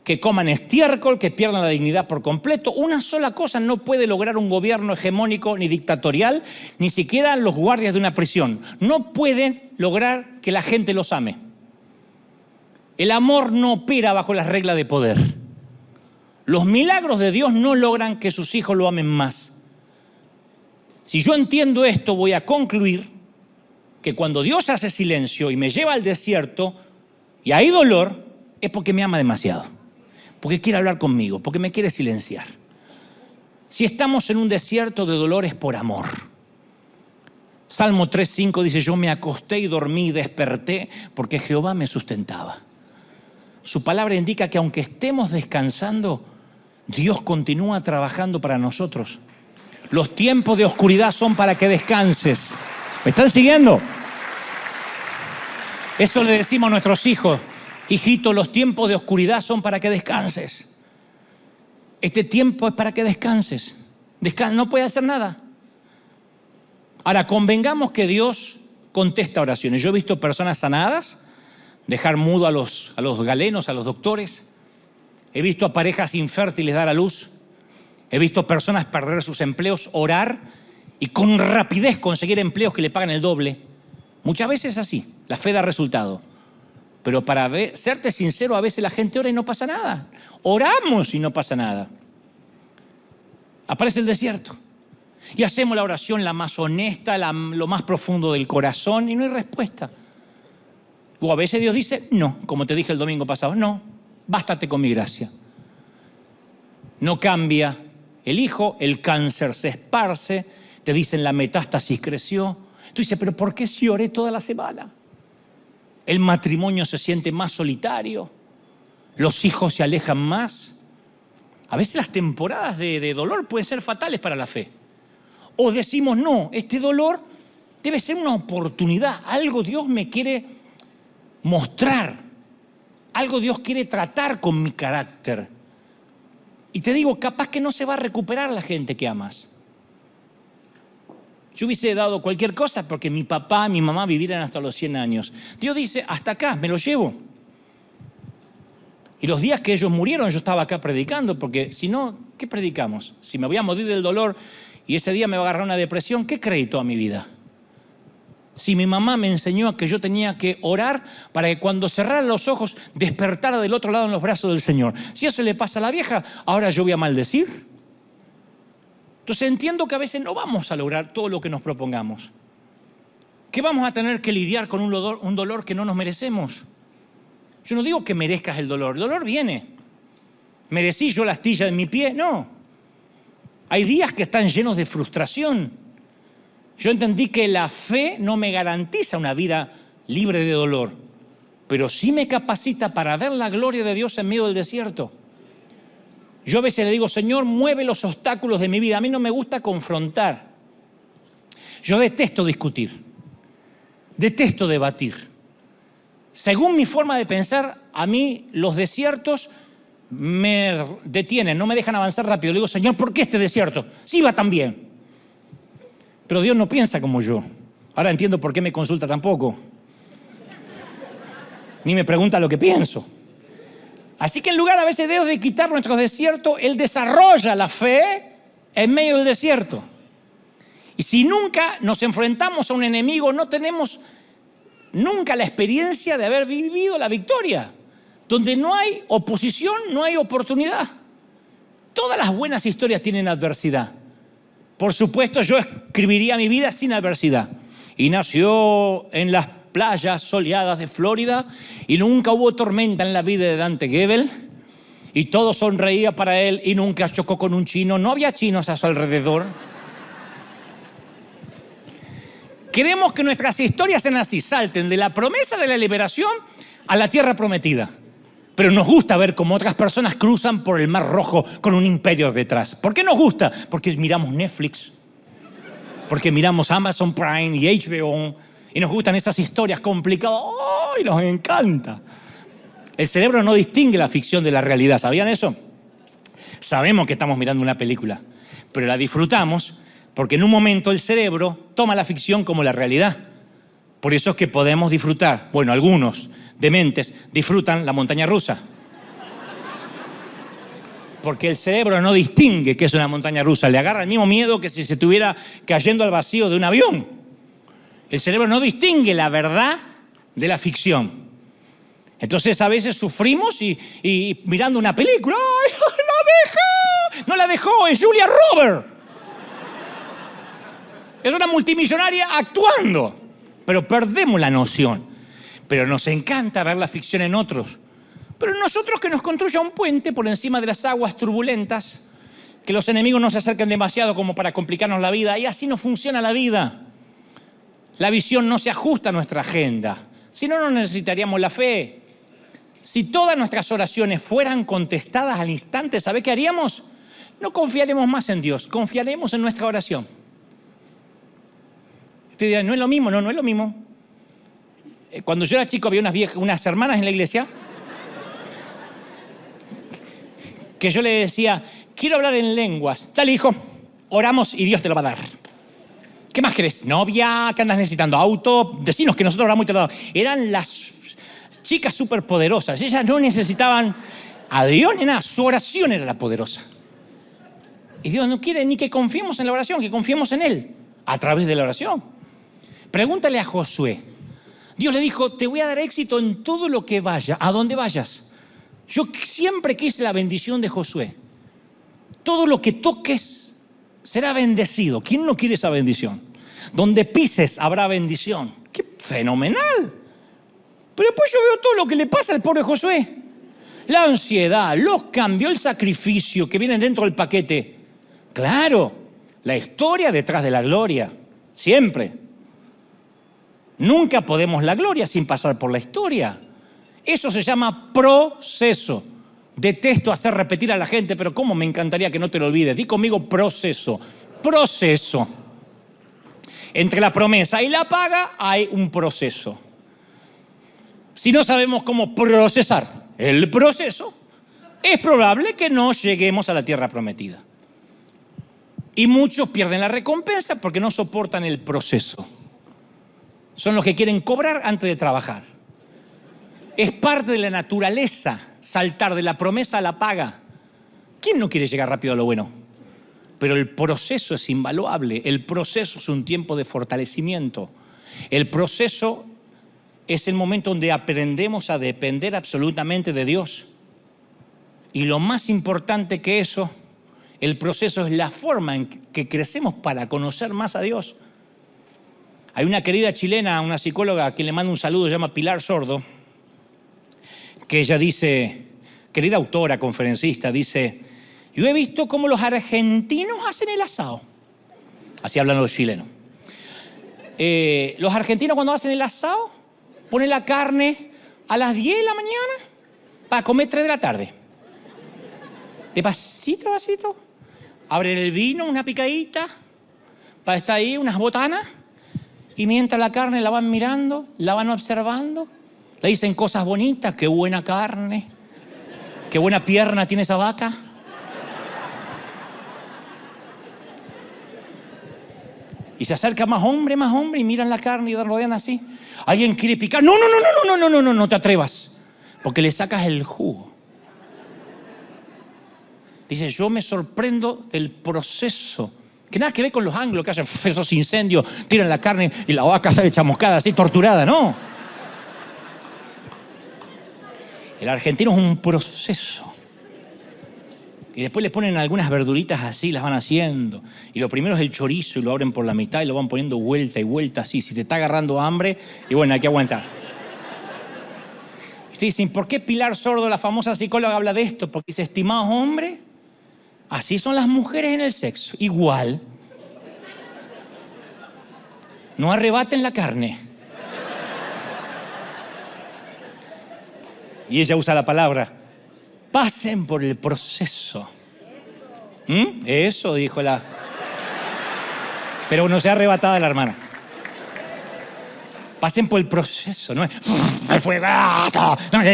que coman estiércol, que pierdan la dignidad por completo. Una sola cosa no puede lograr un gobierno hegemónico ni dictatorial, ni siquiera los guardias de una prisión. No pueden lograr que la gente los ame. El amor no opera bajo las reglas de poder. Los milagros de Dios no logran que sus hijos lo amen más. Si yo entiendo esto, voy a concluir que cuando Dios hace silencio y me lleva al desierto y hay dolor, es porque me ama demasiado, porque quiere hablar conmigo, porque me quiere silenciar. Si estamos en un desierto de dolor es por amor. Salmo 3:5 dice, yo me acosté y dormí y desperté porque Jehová me sustentaba. Su palabra indica que aunque estemos descansando, Dios continúa trabajando para nosotros. Los tiempos de oscuridad son para que descanses. ¿Me están siguiendo? Eso le decimos a nuestros hijos. Hijito, los tiempos de oscuridad son para que descanses. Este tiempo es para que descanses. No puede hacer nada. Ahora, convengamos que Dios contesta oraciones. Yo he visto personas sanadas, dejar mudo a los galenos, a los doctores. He visto a parejas infértiles dar a luz. He visto personas perder sus empleos, orar y con rapidez conseguir empleos que le pagan el doble. Muchas veces es así, la fe da resultado. Pero para serte sincero, a veces la gente ora y no pasa nada. Oramos y no pasa nada. Aparece el desierto. Y hacemos la oración la más honesta, lo más profundo del corazón y no hay respuesta. O a veces Dios dice, no, como te dije el domingo pasado, no, bástate con mi gracia. No cambia el hijo, el cáncer se esparce, te dicen la metástasis creció. Tú dices, pero ¿por qué si oré toda la semana? El matrimonio se siente más solitario, los hijos se alejan más. A veces las temporadas de dolor pueden ser fatales para la fe. O decimos, no, este dolor debe ser una oportunidad, algo Dios me quiere mostrar, algo Dios quiere tratar con mi carácter. Y te digo, capaz que no se va a recuperar la gente que amas. Yo hubiese dado cualquier cosa porque mi papá, mi mamá vivieran hasta los 100 años. Dios dice, hasta acá, me lo llevo. Y los días que ellos murieron yo estaba acá predicando, porque si no, ¿qué predicamos? Si me voy a morir del dolor y ese día me va a agarrar una depresión, ¿qué crédito a mi vida? Si mi mamá me enseñó que yo tenía que orar para que cuando cerrara los ojos despertara del otro lado en los brazos del Señor. Si eso le pasa a la vieja, ahora yo voy a maldecir. Entonces entiendo que a veces no vamos a lograr todo lo que nos propongamos. Que vamos a tener que lidiar con un dolor que no nos merecemos. Yo no digo que merezcas el dolor viene. ¿Merecí yo la astilla de mi pie? No. Hay días que están llenos de frustración. Yo entendí que la fe no me garantiza una vida libre de dolor, pero sí me capacita para ver la gloria de Dios en medio del desierto. Yo a veces le digo, Señor, mueve los obstáculos de mi vida. A mí no me gusta confrontar. Yo detesto discutir. Detesto debatir. Según mi forma de pensar, a mí los desiertos me detienen, no me dejan avanzar rápido. Le digo, Señor, ¿por qué este desierto? Sí va tan bien. Pero Dios no piensa como yo. Ahora entiendo por qué me consulta tampoco. Ni me pregunta lo que pienso. Así que en lugar a veces de quitar nuestros desiertos, Él desarrolla la fe en medio del desierto. Y si nunca nos enfrentamos a un enemigo, no tenemos nunca la experiencia de haber vivido la victoria. Donde no hay oposición, no hay oportunidad. Todas las buenas historias tienen adversidad. Por supuesto, yo escribiría mi vida sin adversidad. Y nació en las playas soleadas de Florida y nunca hubo tormenta en la vida de Dante Gebel. Y todo sonreía para él y nunca chocó con un chino. No había chinos a su alrededor. Queremos que nuestras historias sean así, salten de la promesa de la liberación a la tierra prometida. Pero nos gusta ver cómo otras personas cruzan por el Mar Rojo con un imperio detrás. ¿Por qué nos gusta? Porque miramos Netflix, porque miramos Amazon Prime y HBO y nos gustan esas historias complicadas. ¡Oh! Y nos encanta. El cerebro no distingue la ficción de la realidad. ¿Sabían eso? Sabemos que estamos mirando una película, pero la disfrutamos porque en un momento el cerebro toma la ficción como la realidad. Por eso es que podemos disfrutar, bueno, algunos dementes disfrutan la montaña rusa. Porque el cerebro no distingue qué es una montaña rusa. Le agarra el mismo miedo que si se estuviera cayendo al vacío de un avión. El cerebro no distingue la verdad de la ficción. Entonces a veces sufrimos y mirando una película, ¡ay, la dejó! No la dejó, es Julia Roberts. Es una multimillonaria actuando. Pero perdemos la noción. Pero nos encanta ver la ficción en otros. Pero nosotros que nos construya un puente por encima de las aguas turbulentas, que los enemigos no se acerquen demasiado como para complicarnos la vida, y así no funciona la vida. La visión no se ajusta a nuestra agenda. Si no, no necesitaríamos la fe. Si todas nuestras oraciones fueran contestadas al instante, ¿sabe qué haríamos? No confiaremos más en Dios, confiaremos en nuestra oración. Usted dirá, no es lo mismo, no es lo mismo. Cuando yo era chico había unas hermanas en la iglesia que yo le decía, quiero hablar en lenguas. Dale, hijo, oramos y Dios te lo va a dar. ¿Qué más querés? ¿Novia? ¿Qué andas necesitando? ¿Auto? Decinos que nosotros oramos y te lo damos. Eran las chicas superpoderosas. Ellas no necesitaban a Dios ni nada. Su oración era la poderosa. Y Dios no quiere ni que confiemos en la oración, que confiemos en Él a través de la oración. Pregúntale a Josué. Dios le dijo, te voy a dar éxito en todo lo que vaya, a donde vayas. Yo siempre quise la bendición de Josué. Todo lo que toques será bendecido. ¿Quién no quiere esa bendición? Donde pises habrá bendición. ¡Qué fenomenal! Pero después yo veo todo lo que le pasa al pobre Josué. La ansiedad, los cambios, el sacrificio que vienen dentro del paquete. Claro, la historia detrás de la gloria. Siempre. Nunca podemos la gloria sin pasar por la historia. Eso se llama proceso. Detesto hacer repetir a la gente, pero cómo me encantaría que no te lo olvides. Di conmigo proceso. Proceso. Entre la promesa y la paga hay un proceso. Si no sabemos cómo procesar el proceso, es probable que no lleguemos a la tierra prometida. Y muchos pierden la recompensa porque no soportan el proceso. Son los que quieren cobrar antes de trabajar. Es parte de la naturaleza saltar de la promesa a la paga. ¿Quién no quiere llegar rápido a lo bueno? Pero el proceso es invaluable. El proceso es un tiempo de fortalecimiento. El proceso es el momento donde aprendemos a depender absolutamente de Dios. Y lo más importante que eso El proceso es la forma en que crecemos para conocer más a Dios. Hay una querida chilena, una psicóloga a quien le mando un saludo, se llama Pilar Sordo, que ella dice, querida autora, conferencista, dice: yo he visto cómo los argentinos hacen el asado. Así hablan los chilenos. Los argentinos cuando hacen el asado ponen la carne a las 10 de la mañana para comer 3 de la tarde. De pasito a pasito. Abren el vino, una picadita, para estar ahí, unas botanas. Y mientras la carne la van mirando, la van observando, le dicen cosas bonitas: qué buena carne, qué buena pierna tiene esa vaca. Y se acerca más hombre, y miran la carne y la rodean así. ¿Alguien quiere picar? No te atrevas, porque le sacas el jugo. Dice, yo me sorprendo del proceso, que nada que ver con los anglos que hacen esos incendios, tiran la carne y la vaca sale chamuscada, así torturada, no. El argentino es un proceso. Y después le ponen algunas verduritas así, las van haciendo. Y lo primero es el chorizo y lo abren por la mitad y lo van poniendo vuelta y vuelta así. Si te está agarrando hambre, y bueno, hay que aguantar. Y ustedes dicen, ¿por qué Pilar Sordo, la famosa psicóloga, habla de esto? Porque dice, estimados hombres, así son las mujeres en el sexo, igual. No arrebaten la carne. Y ella usa la palabra, pasen por el proceso. Eso dijo la... Pero no sea arrebatada la hermana. Pasen por el proceso, no es... ¡El fuego! No,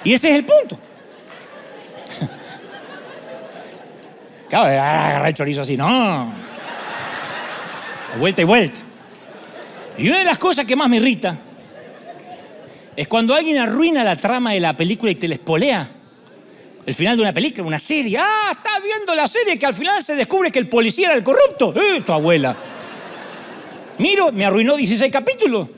y ese es el punto. Claro, agarrar el chorizo así, no. Vuelta y vuelta. Y una de las cosas que más me irrita es cuando alguien arruina la trama de la película y te la espolea. El final de una película, una serie. ¡Ah! Estás viendo la serie que al final se descubre que el policía era el corrupto. Tu abuela. Miro, me arruinó 16 capítulos.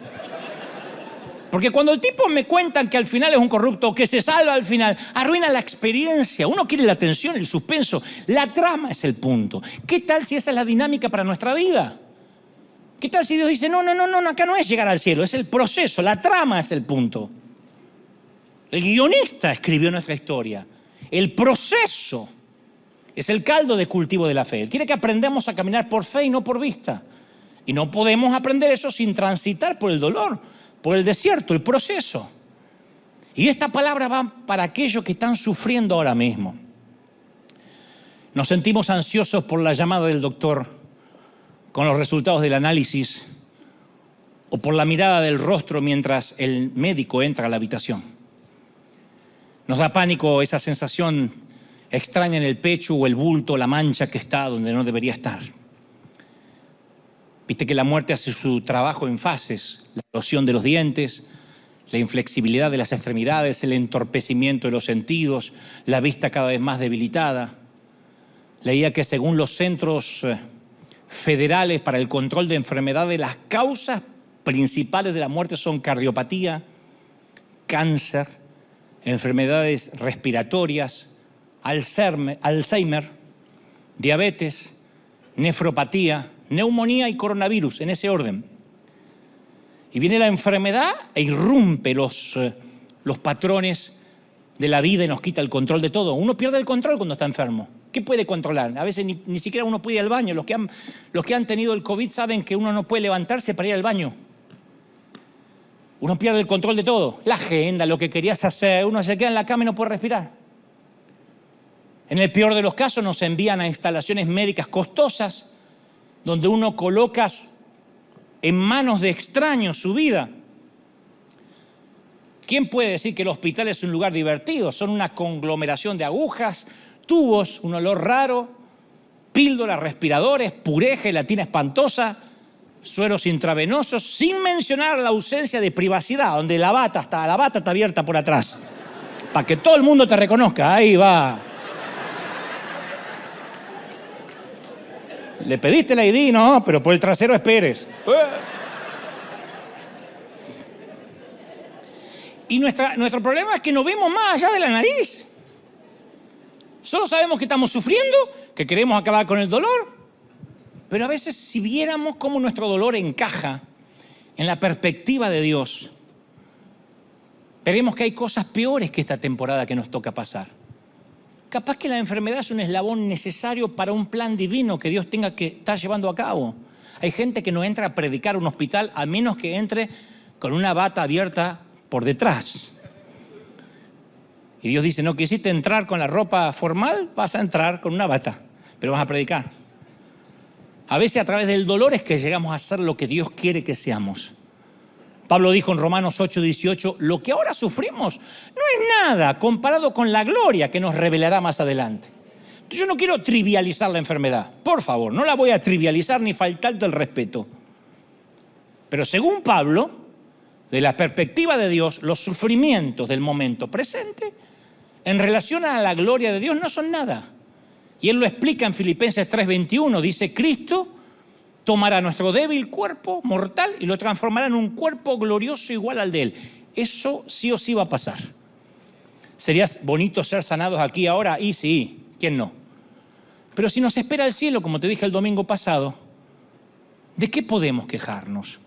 Porque cuando el tipo me cuentan que al final es un corrupto o que se salva al final, arruina la experiencia. Uno quiere la tensión, el suspenso. La trama es el punto. ¿Qué tal si esa es la dinámica para nuestra vida? ¿Qué tal si Dios dice, no, acá no es llegar al cielo, es el proceso, la trama es el punto? El guionista escribió nuestra historia. El proceso es el caldo de cultivo de la fe. Él quiere que aprendamos a caminar por fe y no por vista. Y no podemos aprender eso sin transitar por el dolor, por el desierto, el proceso. Y esta palabra va para aquellos que están sufriendo ahora mismo. Nos sentimos ansiosos por la llamada del doctor con los resultados del análisis o por la mirada del rostro mientras el médico entra a la habitación. Nos da pánico esa sensación extraña en el pecho o el bulto, la mancha que está donde no debería estar. Viste que la muerte hace su trabajo en fases: la erosión de los dientes, la inflexibilidad de las extremidades, el entorpecimiento de los sentidos, la vista cada vez más debilitada. Leía que según los centros federales para el control de enfermedades, las causas principales de la muerte son cardiopatía, cáncer, enfermedades respiratorias, Alzheimer, diabetes, nefropatía, neumonía y coronavirus, en ese orden. Y viene la enfermedad e irrumpe los patrones de la vida y nos quita el control de todo. Uno pierde el control cuando está enfermo. ¿Qué puede controlar? A veces ni siquiera uno puede ir al baño. Los que han tenido el COVID saben que uno no puede levantarse para ir al baño. Uno pierde el control de todo. La agenda, lo que querías hacer. Uno se queda en la cama y no puede respirar. En el peor de los casos nos envían a instalaciones médicas costosas donde uno coloca en manos de extraños su vida. ¿Quién puede decir que el hospital es un lugar divertido? Son una conglomeración de agujas, tubos, un olor raro, píldoras, respiradores, puré, gelatina espantosa, sueros intravenosos, sin mencionar la ausencia de privacidad, donde la bata está abierta por atrás, para que todo el mundo te reconozca. Ahí va. Le pediste la ID, no, pero por el trasero esperes. Y nuestro problema es que no vemos más allá de la nariz. Solo sabemos que estamos sufriendo, que queremos acabar con el dolor. Pero a veces si viéramos cómo nuestro dolor encaja en la perspectiva de Dios, veremos que hay cosas peores que esta temporada que nos toca pasar. Capaz que la enfermedad es un eslabón necesario para un plan divino que Dios tenga que estar llevando a cabo. Hay gente que no entra a predicar a un hospital a menos que entre con una bata abierta por detrás. Y Dios dice, no quisiste entrar con la ropa formal, vas a entrar con una bata, pero vas a predicar. A veces a través del dolor es que llegamos a ser lo que Dios quiere que seamos. Pablo dijo en Romanos 8:18, lo que ahora sufrimos no es nada comparado con la gloria que nos revelará más adelante. Entonces yo no quiero trivializar la enfermedad, por favor, no la voy a trivializar ni faltarte el respeto. Pero según Pablo, de la perspectiva de Dios, los sufrimientos del momento presente en relación a la gloria de Dios no son nada. Y él lo explica en Filipenses 3:21. Dice, Cristo tomará nuestro débil cuerpo mortal y lo transformará en un cuerpo glorioso igual al de él. Eso sí o sí va a pasar. ¿Sería bonito ser sanados aquí ahora? Y sí, ¿quién no? Pero si nos espera el cielo, como te dije el domingo pasado, ¿de qué podemos quejarnos?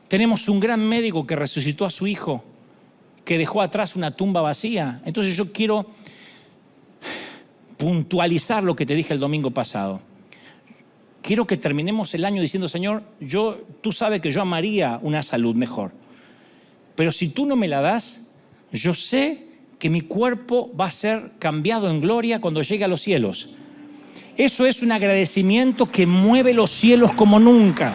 Tenemos un gran médico que resucitó a su hijo, que dejó atrás una tumba vacía. Entonces yo quiero puntualizar lo que te dije el domingo pasado. Quiero que terminemos el año diciendo, Señor, tú sabes que yo amaría una salud mejor. Pero si tú no me la das, yo sé que mi cuerpo va a ser cambiado en gloria cuando llegue a los cielos. Eso es un agradecimiento que mueve los cielos como nunca.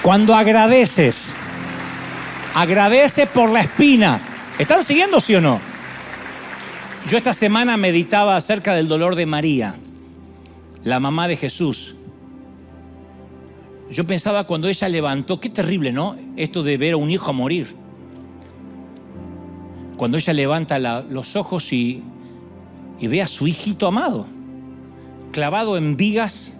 Cuando agradeces por la espina. ¿Están siguiendo, sí o no? Yo esta semana meditaba acerca del dolor de María, la mamá de Jesús. Yo pensaba cuando ella levantó, qué terrible, ¿no? Esto de ver a un hijo morir. Cuando ella levanta los ojos y ve a su hijito amado, clavado en vigas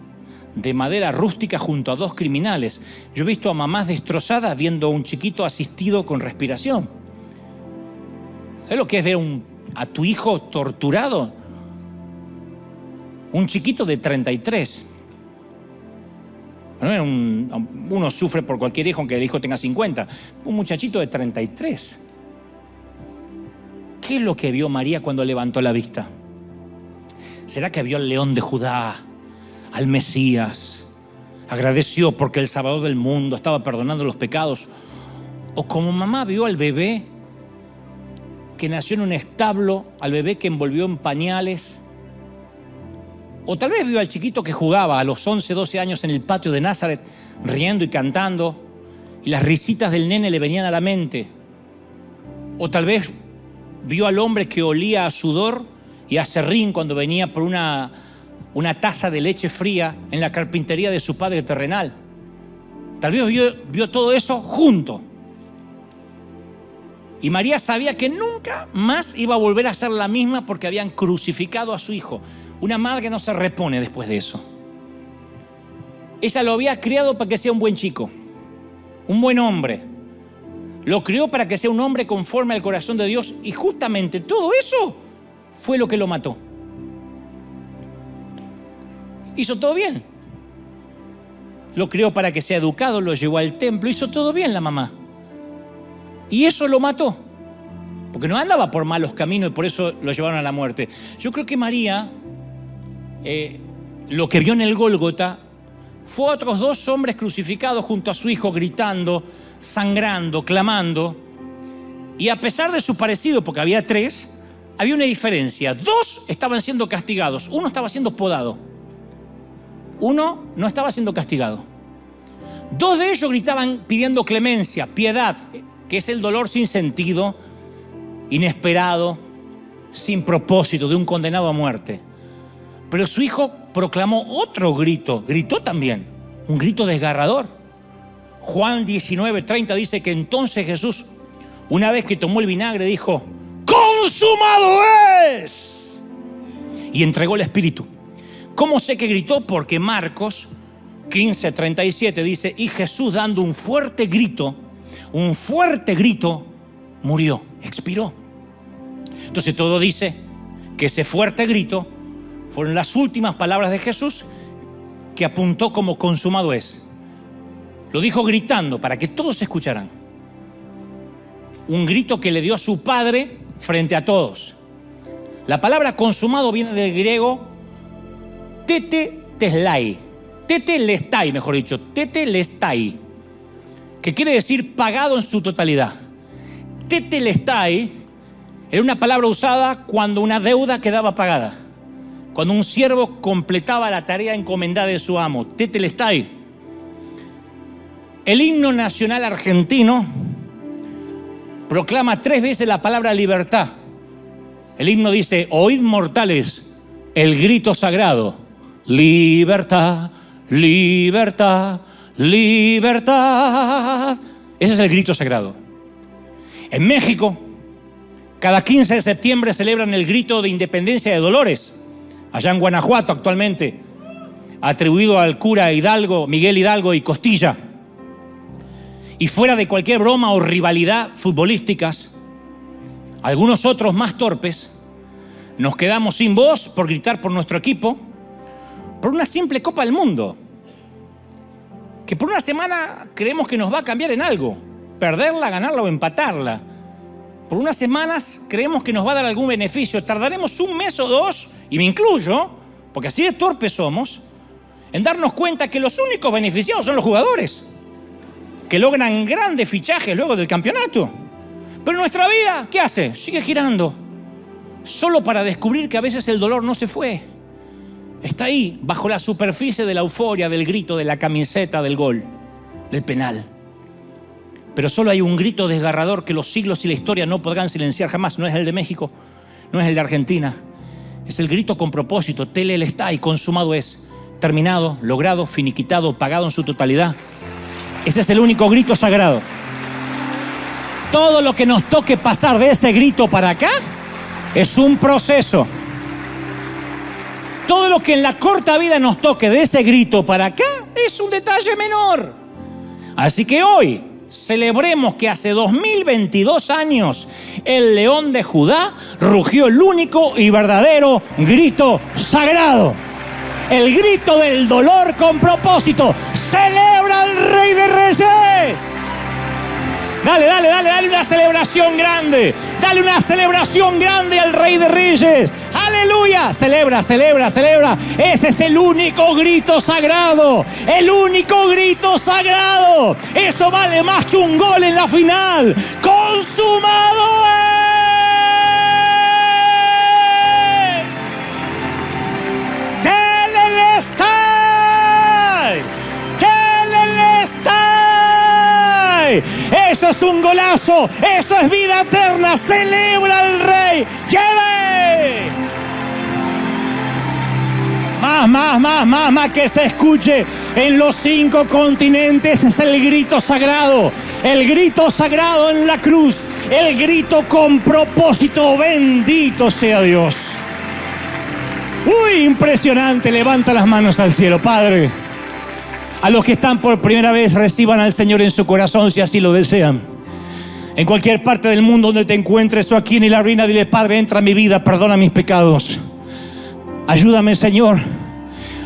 de madera rústica junto a dos criminales. Yo he visto a mamás destrozadas viendo a un chiquito asistido con respiración. ¿Sabes lo que es ver a tu hijo torturado? Un chiquito de 33. Uno sufre por cualquier hijo, aunque el hijo tenga 50. Un muchachito de 33. ¿Qué es lo que vio María cuando levantó la vista? ¿Será que vio al león de Judá, al Mesías? Agradeció porque el Salvador del mundo estaba perdonando los pecados. O como mamá vio al bebé que nació en un establo, al bebé que envolvió en pañales. O tal vez vio al chiquito que jugaba a los 11, 12 años en el patio de Nazaret, riendo y cantando, y las risitas del nene le venían a la mente. O tal vez vio al hombre que olía a sudor y a serrín cuando venía por una taza de leche fría en la carpintería de su padre terrenal. Tal vez vio todo eso junto. Y María sabía que nunca más iba a volver a ser la misma porque habían crucificado a su hijo. Una madre no se repone después de eso. Ella lo había criado para que sea un buen chico, un buen hombre. Lo crió para que sea un hombre conforme al corazón de Dios y justamente todo eso fue lo que lo mató. Hizo todo bien. Lo crió para que sea educado, lo llevó al templo, hizo todo bien la mamá. Y eso lo mató, porque no andaba por malos caminos y por eso lo llevaron a la muerte. Yo creo que María, lo que vio en el Gólgota, fue a otros dos hombres crucificados junto a su hijo, gritando, sangrando, clamando. Y a pesar de su parecido, porque había tres, había una diferencia. Dos estaban siendo castigados, uno estaba siendo podado. Uno no estaba siendo castigado. Dos de ellos gritaban pidiendo clemencia, piedad, que es el dolor sin sentido, inesperado, sin propósito, de un condenado a muerte. Pero su hijo proclamó otro grito, gritó también, un grito desgarrador. Juan 19:30 dice que entonces Jesús, una vez que tomó el vinagre, dijo, ¡consumado es! Y entregó el Espíritu. ¿Cómo sé que gritó? Porque Marcos 15:37 dice, y Jesús dando un fuerte grito, murió, expiró. Entonces todo dice que ese fuerte grito fueron las últimas palabras de Jesús que apuntó como consumado es. Lo dijo gritando para que todos escucharan. Un grito que le dio a su Padre frente a todos. La palabra consumado viene del griego tetelestai, mejor dicho, tetelestai, que quiere decir pagado en su totalidad. Tetelestai era una palabra usada cuando una deuda quedaba pagada, cuando un siervo completaba la tarea encomendada de su amo. Tetelestai. El himno nacional argentino proclama 3 veces la palabra libertad. El himno dice: oíd mortales el grito sagrado, libertad, libertad, libertad. Ese es el grito sagrado. En México, cada 15 de septiembre celebran el grito de independencia de Dolores, allá en Guanajuato actualmente, atribuido al cura Hidalgo, Miguel Hidalgo y Costilla. Y fuera de cualquier broma o rivalidad futbolísticas, algunos otros más torpes nos quedamos sin voz por gritar por nuestro equipo, por una simple Copa del Mundo, que por una semana creemos que nos va a cambiar en algo, perderla, ganarla o empatarla. Por unas semanas creemos que nos va a dar algún beneficio. Tardaremos 1 mes o 2, y me incluyo, porque así de torpes somos, en darnos cuenta que los únicos beneficiados son los jugadores, que logran grandes fichajes luego del campeonato. Pero nuestra vida, ¿qué hace? Sigue girando, solo para descubrir que a veces el dolor no se fue. Está ahí, bajo la superficie de la euforia, del grito, de la camiseta, del gol, del penal. Pero solo hay un grito desgarrador que los siglos y la historia no podrán silenciar jamás. No es el de México, no es el de Argentina. Es el grito con propósito, tetelestai, consumado es, terminado, logrado, finiquitado, pagado en su totalidad. Ese es el único grito sagrado. Todo lo que nos toque pasar de ese grito para acá es un proceso. Todo lo que en la corta vida nos toque de ese grito para acá es un detalle menor. Así que hoy celebremos que hace 2022 años el león de Judá rugió el único y verdadero grito sagrado. El grito del dolor con propósito. ¡Celebra al Rey de Reyes! Dale una celebración grande. Dale una celebración grande al Rey de Reyes. ¡Aleluya! Celebra. Ese es el único grito sagrado. El único grito sagrado. Eso vale más que un gol en la final. ¡Consumado es! Eso es un golazo, eso es vida eterna. Celebra al Rey. ¡Lleve! Más, que se escuche en los 5 continentes. Es el grito sagrado en la cruz, el grito con propósito. Bendito sea Dios. Uy, impresionante. Levanta las manos al cielo, Padre. A los que están por primera vez, reciban al Señor en su corazón si así lo desean. En cualquier parte del mundo donde te encuentres o aquí en la ruina, dile: Padre, entra en mi vida, perdona mis pecados. Ayúdame, Señor,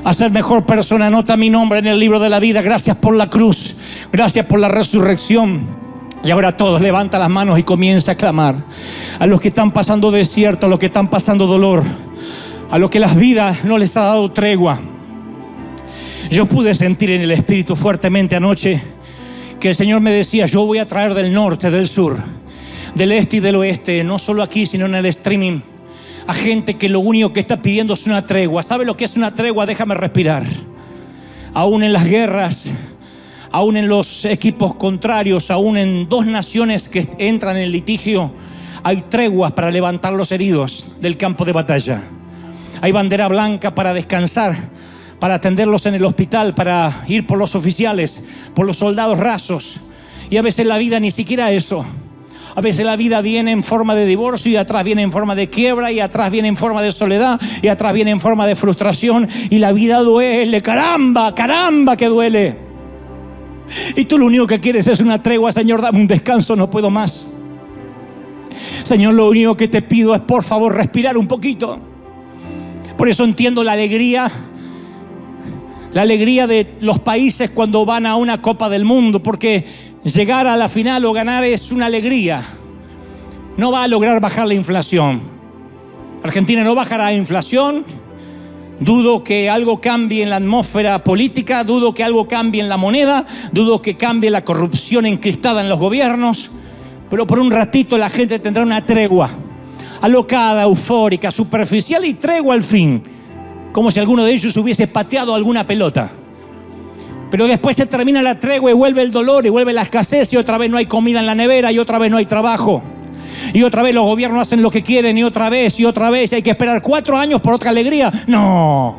a ser mejor persona. Anota mi nombre en el libro de la vida. Gracias por la cruz, gracias por la resurrección. Y ahora todos levanta las manos y comienza a clamar. A los que están pasando desierto, a los que están pasando dolor, a los que las vidas no les ha dado tregua. Yo pude sentir en el Espíritu fuertemente anoche que el Señor me decía: yo voy a traer del norte, del sur, del este y del oeste, no solo aquí sino en el streaming, a gente que lo único que está pidiendo es una tregua. ¿Sabe lo que es una tregua? Déjame respirar. Aún en las guerras, aún en los equipos contrarios, aún en 2 naciones que entran en litigio, hay treguas para levantar los heridos del campo de batalla. Hay bandera blanca para descansar, para atenderlos en el hospital, para ir por los oficiales, por los soldados rasos. Y a veces la vida ni siquiera eso. A veces la vida viene en forma de divorcio, y atrás viene en forma de quiebra, y atrás viene en forma de soledad, y atrás viene en forma de frustración. Y la vida duele, caramba que duele. Y tú lo único que quieres es una tregua. Señor, dame un descanso, no puedo más. Señor, lo único que te pido es, por favor, respirar un poquito. Por eso entiendo la alegría de los países cuando van a una Copa del Mundo, porque llegar a la final o ganar es una alegría. No va a lograr bajar la inflación. Argentina no bajará la inflación. Dudo que algo cambie en la atmósfera política, dudo que algo cambie en la moneda, dudo que cambie la corrupción encristada en los gobiernos, pero por un ratito la gente tendrá una tregua, alocada, eufórica, superficial y tregua al fin, como si alguno de ellos hubiese pateado alguna pelota. Pero después se termina la tregua y vuelve el dolor y vuelve la escasez y otra vez no hay comida en la nevera y otra vez no hay trabajo. Y otra vez los gobiernos hacen lo que quieren y otra vez y hay que esperar 4 años por otra alegría. No.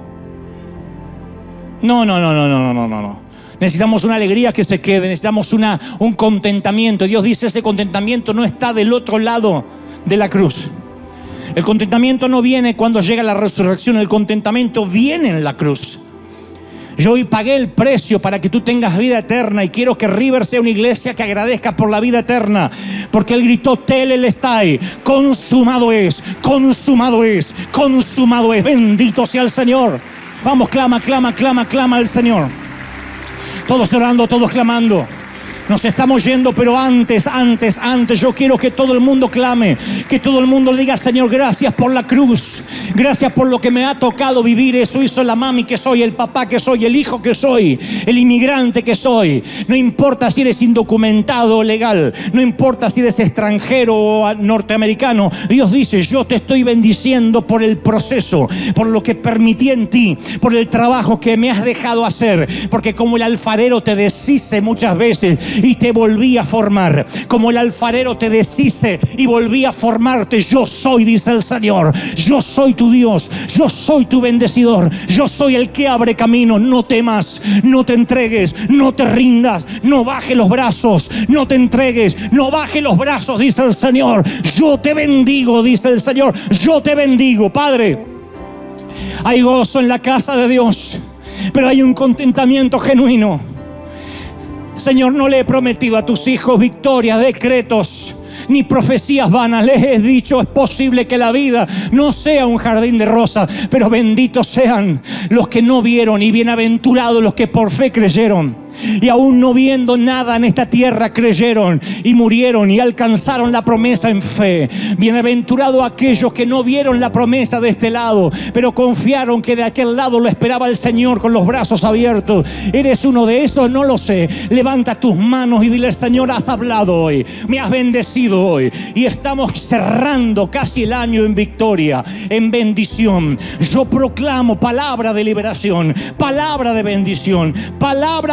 Necesitamos una alegría que se quede, necesitamos un contentamiento. Dios dice, ese contentamiento no está del otro lado de la cruz. El contentamiento no viene cuando llega la resurrección, el contentamiento viene en la cruz. Yo hoy pagué el precio para que tú tengas vida eterna y quiero que River sea una iglesia que agradezca por la vida eterna, porque Él gritó Telelestai, consumado es, consumado es, consumado es. Bendito sea el Señor. Vamos, clama al Señor. Todos orando, todos clamando. Nos estamos yendo, pero antes, yo quiero que todo el mundo clame, que todo el mundo le diga, Señor, gracias por la cruz, gracias por lo que me ha tocado vivir. Eso hizo la mami que soy, el papá que soy, el hijo que soy, el inmigrante que soy. No importa si eres indocumentado o legal, no importa si eres extranjero o norteamericano. Dios dice, yo te estoy bendiciendo por el proceso, por lo que permití en ti, por el trabajo que me has dejado hacer, porque como el alfarero te deshice muchas veces y te volví a formar, como el alfarero te deshice y volví a formarte, yo soy, dice el Señor, yo soy tu Dios, yo soy tu bendecidor, yo soy el que abre camino. No temas, no te entregues, no te rindas, no bajes los brazos, no te entregues, no bajes los brazos, dice el Señor. Yo te bendigo, dice el Señor, yo te bendigo. Padre, hay gozo en la casa de Dios, pero hay un contentamiento genuino. Señor, no le he prometido a tus hijos victorias, decretos, ni profecías vanas. Les he dicho, es posible que la vida no sea un jardín de rosas, pero benditos sean los que no vieron y bienaventurados los que por fe creyeron. Y aún no viendo nada en esta tierra, creyeron y murieron y alcanzaron la promesa en fe. Bienaventurados aquellos que no vieron la promesa de este lado, pero confiaron que de aquel lado lo esperaba el Señor con los brazos abiertos. ¿Eres uno de esos? No lo sé. Levanta tus manos y dile, Señor, has hablado hoy, me has bendecido hoy, y estamos cerrando casi el año en victoria, en bendición. Yo proclamo palabra de liberación, palabra de bendición, palabra